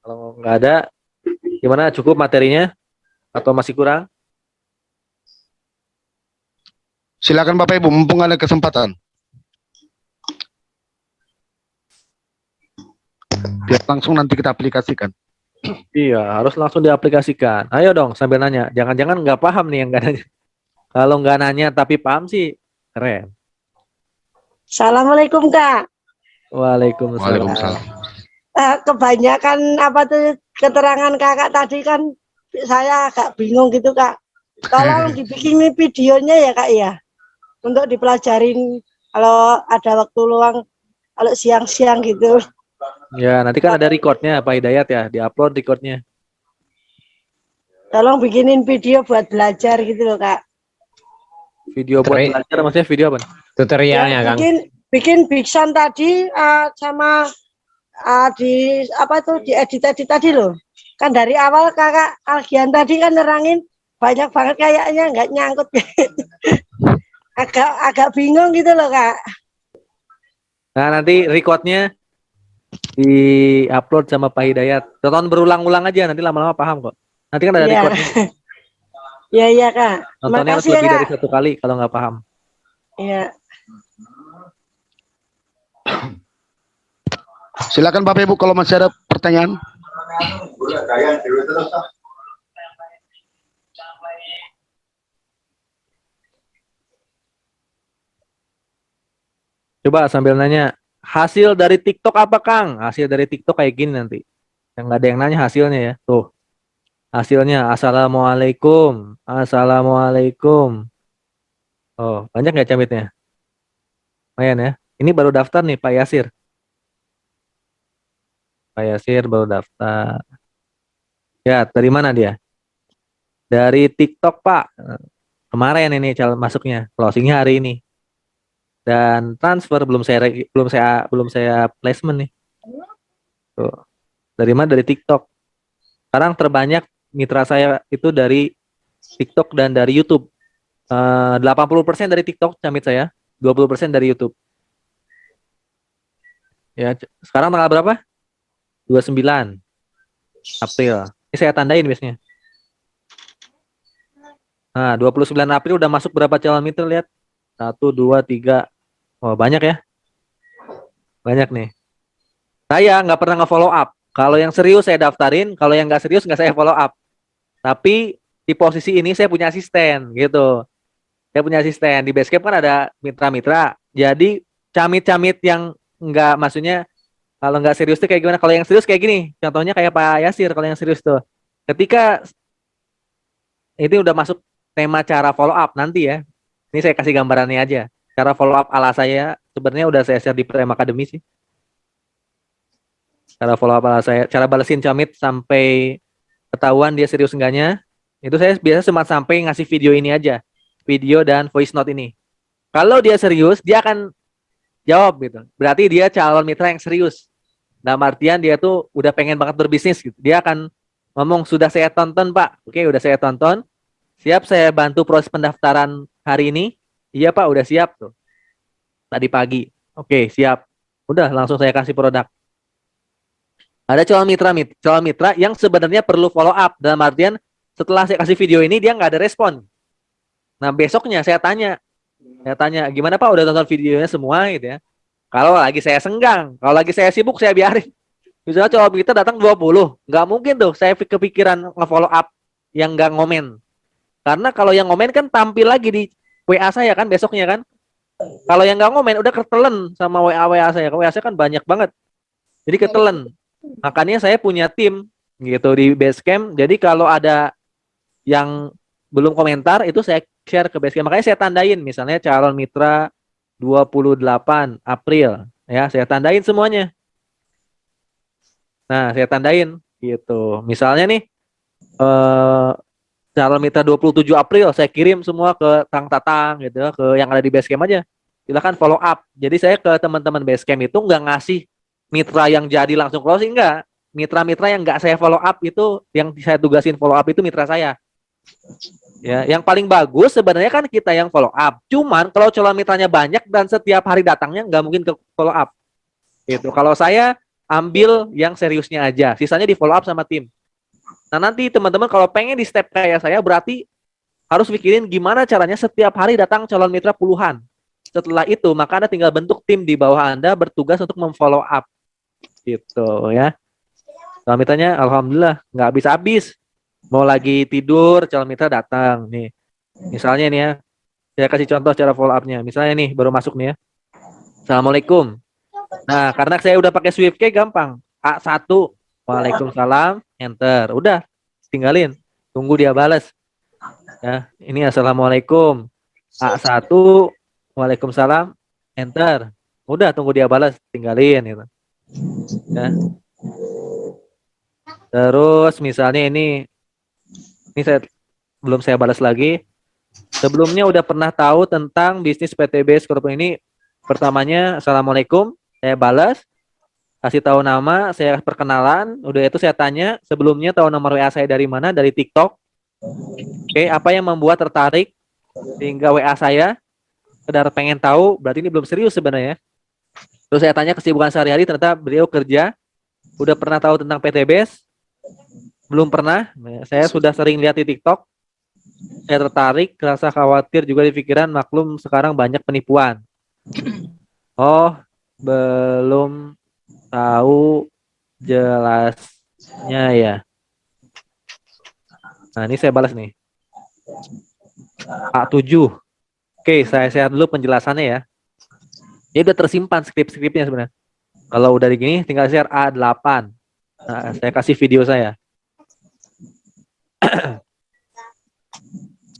Kalau nggak ada, gimana? Cukup materinya? Atau masih kurang? Silakan Bapak Ibu, mumpung ada kesempatan. Biar langsung nanti kita aplikasikan. Iya, harus langsung diaplikasikan. Ayo dong, sambil nanya. Jangan-jangan nggak paham nih yang nggak nanya. Kalau nggak nanya tapi paham sih, keren. Assalamualaikum Kak. Waalaikumsalam. Waalaikumsalam. Kebanyakan apa tuh keterangan kakak tadi kan saya agak bingung gitu Kak. Tolong dibikinin videonya ya Kak ya. Untuk dipelajarin kalau ada waktu luang, kalau siang-siang gitu. Ya, nanti kan ada recordnya Pak Hidayat ya, diupload recordnya. Tolong bikinin video buat belajar gitu loh Kak. Video buat belajar, maksudnya video apa? Tutorialnya, Kang. Bikin big sound tadi sama di apa tuh di edit tadi loh. Kan dari awal kakak Algian tadi kan nerangin banyak banget kayaknya nggak nyangkut. agak bingung gitu loh Kak. Nah, nanti recordnya di-upload sama Pak Hidayat. Tonton berulang-ulang aja, nanti lama-lama paham kok. Nanti kan ada recordnya. Iya Kak. Nontonnya harus Makasih lebih ya, dari satu kali kalau nggak paham. Iya. Silakan Bapak Ibu kalau masih ada pertanyaan. Coba sambil nanya, hasil dari TikTok apa Kang? Hasil dari TikTok kayak gini nanti. Yang nggak ada yang nanya hasilnya ya. Tuh. Hasilnya, Assalamualaikum. Assalamualaikum. Oh, banyak nggak camitnya? Lumayan ya. Ini baru daftar nih Pak Yasir. Pak Yasir baru daftar. Ya, dari mana dia? Dari TikTok Pak. Kemarin ini calon masuknya. Closingnya hari ini. Dan transfer belum saya placement nih. Tuh. Dari mana? Dari TikTok. Sekarang terbanyak mitra saya itu dari TikTok dan dari YouTube. 80% dari TikTok camit saya, 20% dari YouTube. Ya, sekarang tanggal berapa? 29 April. Ini saya tandain biasanya. Nah, 29 April udah masuk berapa calon mitra, lihat. 1, 2, 3. Oh, banyak ya. Banyak nih. Saya nggak pernah nge-follow up. Kalau yang serius saya daftarin, kalau yang nggak serius nggak saya follow up. Tapi di posisi ini saya punya asisten gitu. Saya punya asisten. Di Basecamp kan ada mitra-mitra. Jadi camit-camit yang nggak, maksudnya kalau nggak serius tuh kayak gimana? Kalau yang serius kayak gini. Contohnya kayak Pak Yasir kalau yang serius tuh. Ketika ini udah masuk tema cara follow up nanti ya. Ini saya kasih gambarannya aja. Cara follow up ala saya sebenarnya udah saya share di Prime Academy sih. Cara follow up ala saya, cara balesin camit sampai ketahuan dia serius enggaknya, itu saya biasa cuma sampai ngasih video ini aja. Video dan voice note ini. Kalau dia serius, dia akan jawab gitu. Berarti dia calon mitra yang serius. Dalam artian dia tuh udah pengen banget berbisnis gitu. Dia akan ngomong, sudah saya tonton Pak. Oke, udah saya tonton. Siap saya bantu proses pendaftaran hari ini. Iya Pak, udah siap tuh. tadi pagi. Oke, siap. Udah langsung saya kasih produk. Ada calon mitra yang sebenarnya perlu follow up, dalam artian setelah saya kasih video ini dia nggak ada respon. Nah besoknya saya tanya gimana Pak, udah tonton videonya semua gitu ya. Kalau lagi saya senggang, kalau lagi saya sibuk saya biarin. Misalnya calon mitra datang 20, nggak mungkin tuh saya kepikiran nge-follow up yang nggak ngomen. Karena kalau yang ngomen kan tampil lagi di WA saya kan besoknya kan. Kalau yang nggak ngomen udah ketelen sama WA saya. WA saya kan banyak banget. Jadi ketelen. Makanya saya punya tim gitu di Basecamp. Jadi kalau ada yang belum komentar itu saya share ke Basecamp. Makanya saya tandain misalnya calon mitra 28 April ya, saya tandain semuanya. Nah, saya tandain gitu. Misalnya nih calon mitra 27 April saya kirim semua ke Tang Tatang gitu ya, ke yang ada di Basecamp aja. Silakan follow up. Jadi saya ke teman-teman Basecamp itu nggak ngasih mitra yang jadi langsung closing, enggak. Mitra-mitra yang nggak saya follow up itu, yang saya tugasin follow up itu mitra saya. Ya, yang paling bagus sebenarnya kan kita yang follow up. Cuman kalau calon mitranya banyak dan setiap hari datangnya nggak mungkin ke follow up. Gitu. Kalau saya ambil yang seriusnya aja, sisanya di follow up sama tim. Nah nanti teman-teman kalau pengen di step kayak saya berarti harus pikirin gimana caranya setiap hari datang calon mitra puluhan. Setelah itu maka Anda tinggal bentuk tim di bawah Anda bertugas untuk memfollow up. Gitu ya. Calon mitranya alhamdulillah nggak habis-habis. Mau lagi tidur calon mitra datang nih. Misalnya nih ya, saya kasih contoh cara follow up-nya. Misalnya nih baru masuk nih ya. Assalamualaikum. Nah, karena saya udah pakai SwiftKey gampang. A1, Waalaikumsalam, enter. Udah, tinggalin. Tunggu dia balas. Ya, ini Assalamualaikum. A1, Waalaikumsalam, enter. Udah, tunggu dia balas, tinggalin gitu. Ya. Terus misalnya ini belum saya balas lagi. Sebelumnya udah pernah tahu tentang bisnis PTB Scorpio ini. Pertamanya, Assalamualaikum, saya balas. Kasih tahu nama, saya perkenalan. Udah itu saya tanya, sebelumnya tahu nomor WA saya dari mana? Dari TikTok. Oke, apa yang membuat tertarik sehingga WA saya? Sekedar pengen tahu, berarti ini belum serius sebenarnya. Terus saya tanya kesibukan sehari-hari, ternyata beliau kerja. Udah pernah tahu tentang PTBS? Belum pernah. Saya sudah sering lihat di TikTok. Saya tertarik, rasa khawatir juga di pikiran, maklum sekarang banyak penipuan. Oh, belum tahu jelasnya ya. Nah, ini saya balas nih. A7. Oke, saya share dulu penjelasannya ya. Ini udah tersimpan skrip-skripnya sebenarnya. Kalau udah di gini, tinggal share A8. Nah, saya kasih video saya.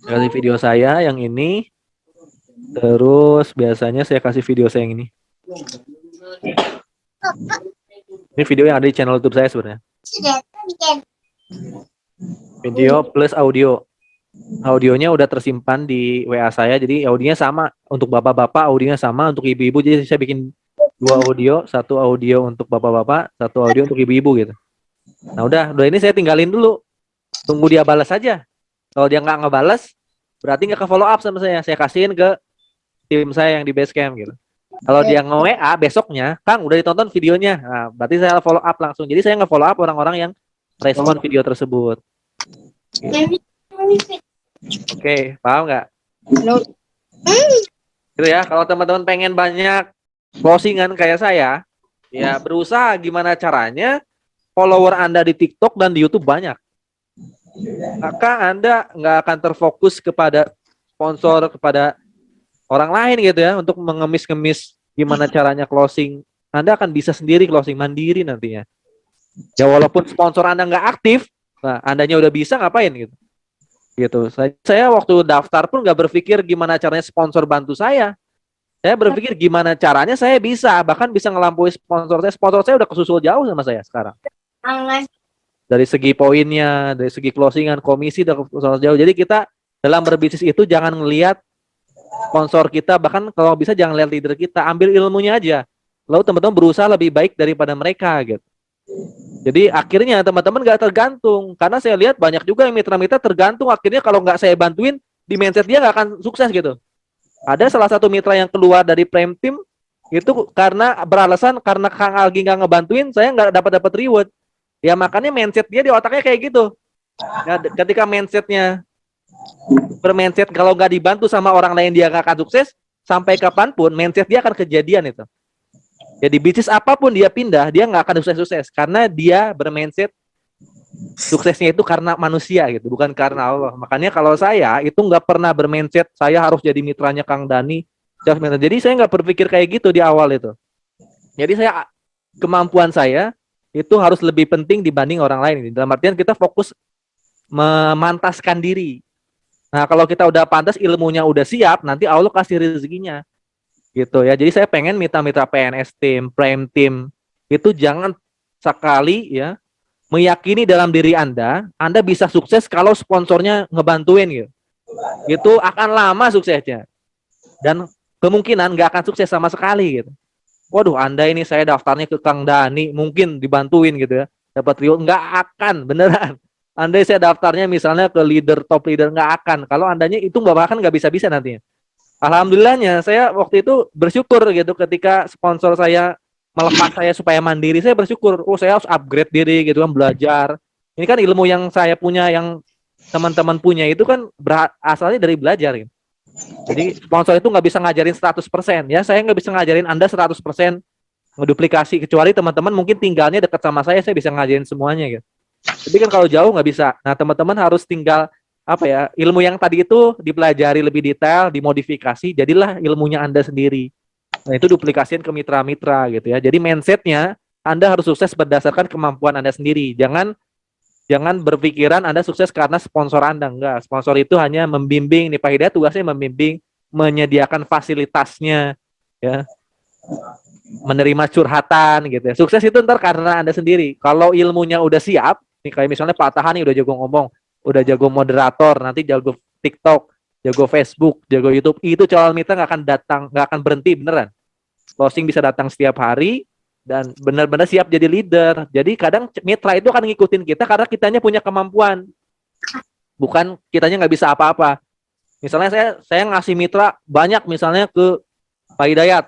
Kasih video saya yang ini. Terus biasanya saya kasih video saya yang ini. Ini video yang ada di channel YouTube saya sebenarnya. Video plus audio. Audionya udah tersimpan di WA saya, jadi audionya sama untuk bapak-bapak, audionya sama untuk ibu-ibu. Jadi saya bikin 2 audio, 1 audio untuk bapak-bapak, 1 audio untuk ibu-ibu gitu. Nah udah ini saya tinggalin dulu. Tunggu dia balas aja. Kalau dia nggak ngebalas, berarti nggak ke follow up sama saya. Saya kasihin ke tim saya yang di Basecamp gitu. Kalau dia nge-WA besoknya, Kang udah ditonton videonya. Nah, berarti saya follow up langsung. Jadi saya nge-follow up orang-orang yang respon video tersebut. Gitu. Oke, paham nggak? Gitu ya. Kalau teman-teman pengen banyak closingan kayak saya, ya berusaha gimana caranya follower Anda di TikTok dan di YouTube banyak. Maka Anda nggak akan terfokus kepada sponsor, kepada orang lain gitu ya, untuk mengemis-ngemis gimana caranya closing. Anda akan bisa sendiri closing mandiri nantinya. Ya walaupun sponsor Anda nggak aktif, nah Andanya udah bisa ngapain gitu. Gitu. Saya waktu daftar pun nggak berpikir gimana caranya sponsor bantu saya. Saya berpikir gimana caranya saya bisa, bahkan bisa ngelampaui sponsor saya. Sponsor saya udah kesusul jauh sama saya sekarang. Dari segi poinnya, dari segi closingan, komisi udah kesusul jauh. Jadi kita dalam berbisnis itu jangan ngelihat sponsor kita, bahkan kalau bisa jangan lihat leader kita, ambil ilmunya aja. Lalu teman-teman berusaha lebih baik daripada mereka gitu. Jadi akhirnya teman-teman nggak tergantung, karena saya lihat banyak juga yang mitra-mitra tergantung. Akhirnya kalau nggak saya bantuin, di mindset dia nggak akan sukses gitu. Ada salah satu mitra yang keluar dari Prime Team Itu karena beralasan karena Kang Algi nggak ngebantuin, saya nggak dapat reward. Ya makanya mindset dia di otaknya kayak gitu. Ya, ketika mindsetnya bermindset kalau nggak dibantu sama orang lain dia nggak akan sukses, sampai kapanpun mindset dia akan kejadian itu. Jadi bisnis apapun dia pindah, dia nggak akan sukses-sukses karena dia bermindset suksesnya itu karena manusia gitu, bukan karena Allah. Makanya kalau saya itu nggak pernah bermindset saya harus jadi mitranya Kang Dani. Jadi saya nggak berpikir kayak gitu di awal itu. Jadi kemampuan saya itu harus lebih penting dibanding orang lain. Dalam artian kita fokus memantaskan diri. Nah kalau kita udah pantas, ilmunya udah siap, nanti Allah kasih rezekinya. Gitu ya. Jadi saya pengen mitra-mitra PNS tim, Prime Team itu jangan sekali ya meyakini dalam diri Anda bisa sukses kalau sponsornya ngebantuin gitu. Itu akan lama suksesnya. Dan kemungkinan nggak akan sukses sama sekali gitu. Waduh, Anda ini saya daftarnya ke Kang Dani, mungkin dibantuin gitu ya. Dapat reward, nggak akan, beneran. Andai saya daftarnya misalnya ke top leader, nggak akan. Kalau Andanya itu bahkan nggak bisa-bisa nantinya. Alhamdulillahnya saya waktu itu bersyukur gitu ketika sponsor saya melepas saya supaya mandiri, saya bersyukur. Oh, saya harus upgrade diri gitu kan, belajar. Ini kan ilmu yang saya punya, yang teman-teman punya itu kan asalnya dari belajar gitu. Jadi sponsor itu nggak bisa ngajarin 100%. Ya, saya nggak bisa ngajarin Anda 100% ngeduplikasi, kecuali teman-teman mungkin tinggalnya dekat sama saya bisa ngajarin semuanya gitu. Tapi kan kalau jauh nggak bisa. Nah, teman-teman harus tinggal ilmu yang tadi itu dipelajari lebih detail, dimodifikasi, jadilah ilmunya Anda sendiri. Nah, itu duplikasiin ke mitra-mitra gitu ya. Jadi mindsetnya Anda harus sukses berdasarkan kemampuan Anda sendiri. Jangan berpikiran Anda sukses karena sponsor Anda. Enggak, sponsor itu hanya membimbing. Nih Pak Hidayat tugasnya membimbing, menyediakan fasilitasnya, ya, menerima curhatan gitu ya. Sukses itu ntar karena Anda sendiri. Kalau ilmunya udah siap, nih kayak misalnya Pak Tahani udah jago ngomong, udah jago moderator, nanti jago TikTok, jago Facebook, jago YouTube, itu calon mitra nggak akan berhenti beneran. Closing bisa datang setiap hari, dan benar-benar siap jadi leader. Jadi kadang mitra itu akan ngikutin kita karena kitanya punya kemampuan, bukan kitanya nggak bisa apa-apa. Misalnya saya ngasih mitra banyak, misalnya ke Pak Hidayat,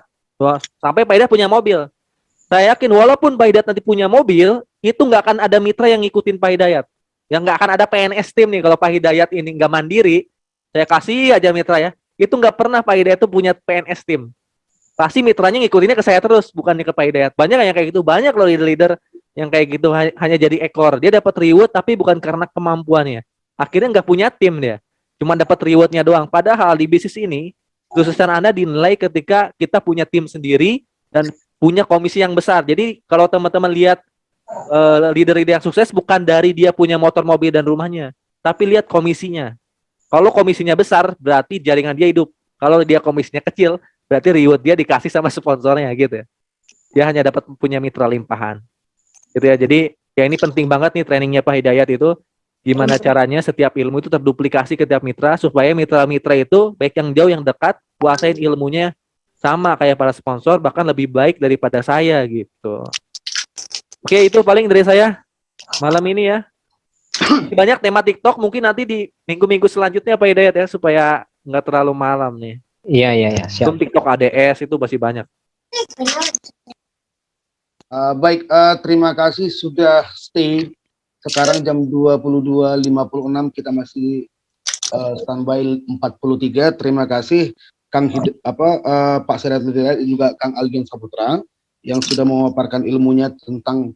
sampai Pak Hidayat punya mobil. Saya yakin walaupun Pak Hidayat nanti punya mobil, itu nggak akan ada mitra yang ngikutin Pak Hidayat. Yang nggak akan ada PNS tim nih kalau Pak Hidayat ini nggak mandiri. Saya kasih aja mitra ya. Itu nggak pernah Pak Hidayat itu punya PNS tim. Pasti mitranya ngikutinnya ke saya terus, bukannya ke Pak Hidayat. Banyak yang kayak gitu, banyak loh leader-leader yang kayak gitu hanya jadi ekor. Dia dapat reward tapi bukan karena kemampuannya. Akhirnya nggak punya tim dia, cuma dapat rewardnya doang. Padahal di bisnis ini kesuksesan Anda dinilai ketika kita punya tim sendiri dan punya komisi yang besar. Jadi kalau teman-teman lihat leader-leader yang sukses bukan dari dia punya motor, mobil dan rumahnya, tapi lihat komisinya. Kalau komisinya besar berarti jaringan dia hidup. Kalau dia komisinya kecil berarti reward dia dikasih sama sponsornya gitu ya. Dia hanya dapat punya mitra limpahan. Gitu ya. Jadi ya ini penting banget nih trainingnya Pak Hidayat itu. Gimana caranya setiap ilmu itu terduplikasi ke tiap mitra supaya mitra-mitra itu baik yang jauh yang dekat kuasain ilmunya sama kayak para sponsor, bahkan lebih baik daripada saya gitu. Oke, itu paling dari saya malam ini ya. Banyak tema TikTok mungkin nanti di minggu-minggu selanjutnya Pak Hidayat ya, supaya nggak terlalu malam nih. Iya, siap. TikTok ADS itu masih banyak. Baik, terima kasih sudah stay. Sekarang jam 22.56 kita masih standby 43. Terima kasih Pak Sedat Hidayat juga Kang Algen Saputra yang sudah memaparkan ilmunya tentang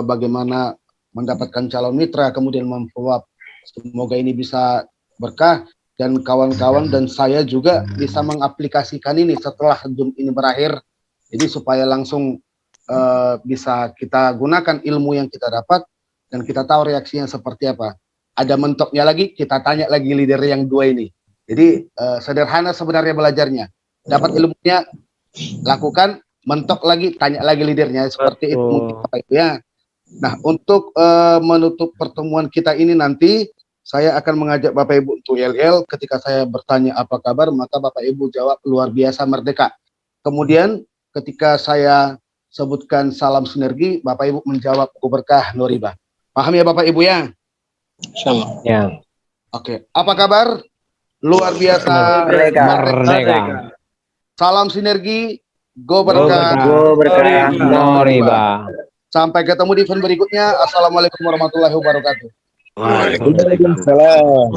bagaimana mendapatkan calon mitra, kemudian memfollow up. Semoga ini bisa berkah dan kawan-kawan dan saya juga bisa mengaplikasikan ini setelah Zoom ini berakhir. Jadi supaya langsung bisa kita gunakan ilmu yang kita dapat dan kita tahu reaksinya seperti apa. Ada mentoknya lagi, kita tanya lagi leader yang dua ini. Jadi sederhana sebenarnya belajarnya. Dapat ilmunya, lakukan, mentok lagi, tanya lagi leadernya. Seperti itu mungkin Bapak Ibu ya. Nah, untuk menutup pertemuan kita ini nanti, saya akan mengajak Bapak Ibu untuk LL. Ketika saya bertanya apa kabar, maka Bapak Ibu jawab luar biasa merdeka. Kemudian ketika saya sebutkan salam sinergi, Bapak Ibu menjawab berkah Nuribah. Paham ya Bapak Ibu ya? Sama. Ya. Oke. Apa kabar? Luar biasa Merdeka. merdeka. Salam sinergi, Go berkah. Go berkah, no riba. Sampai ketemu di event berikutnya. Assalamualaikum warahmatullahi wabarakatuh. Waalaikumsalam.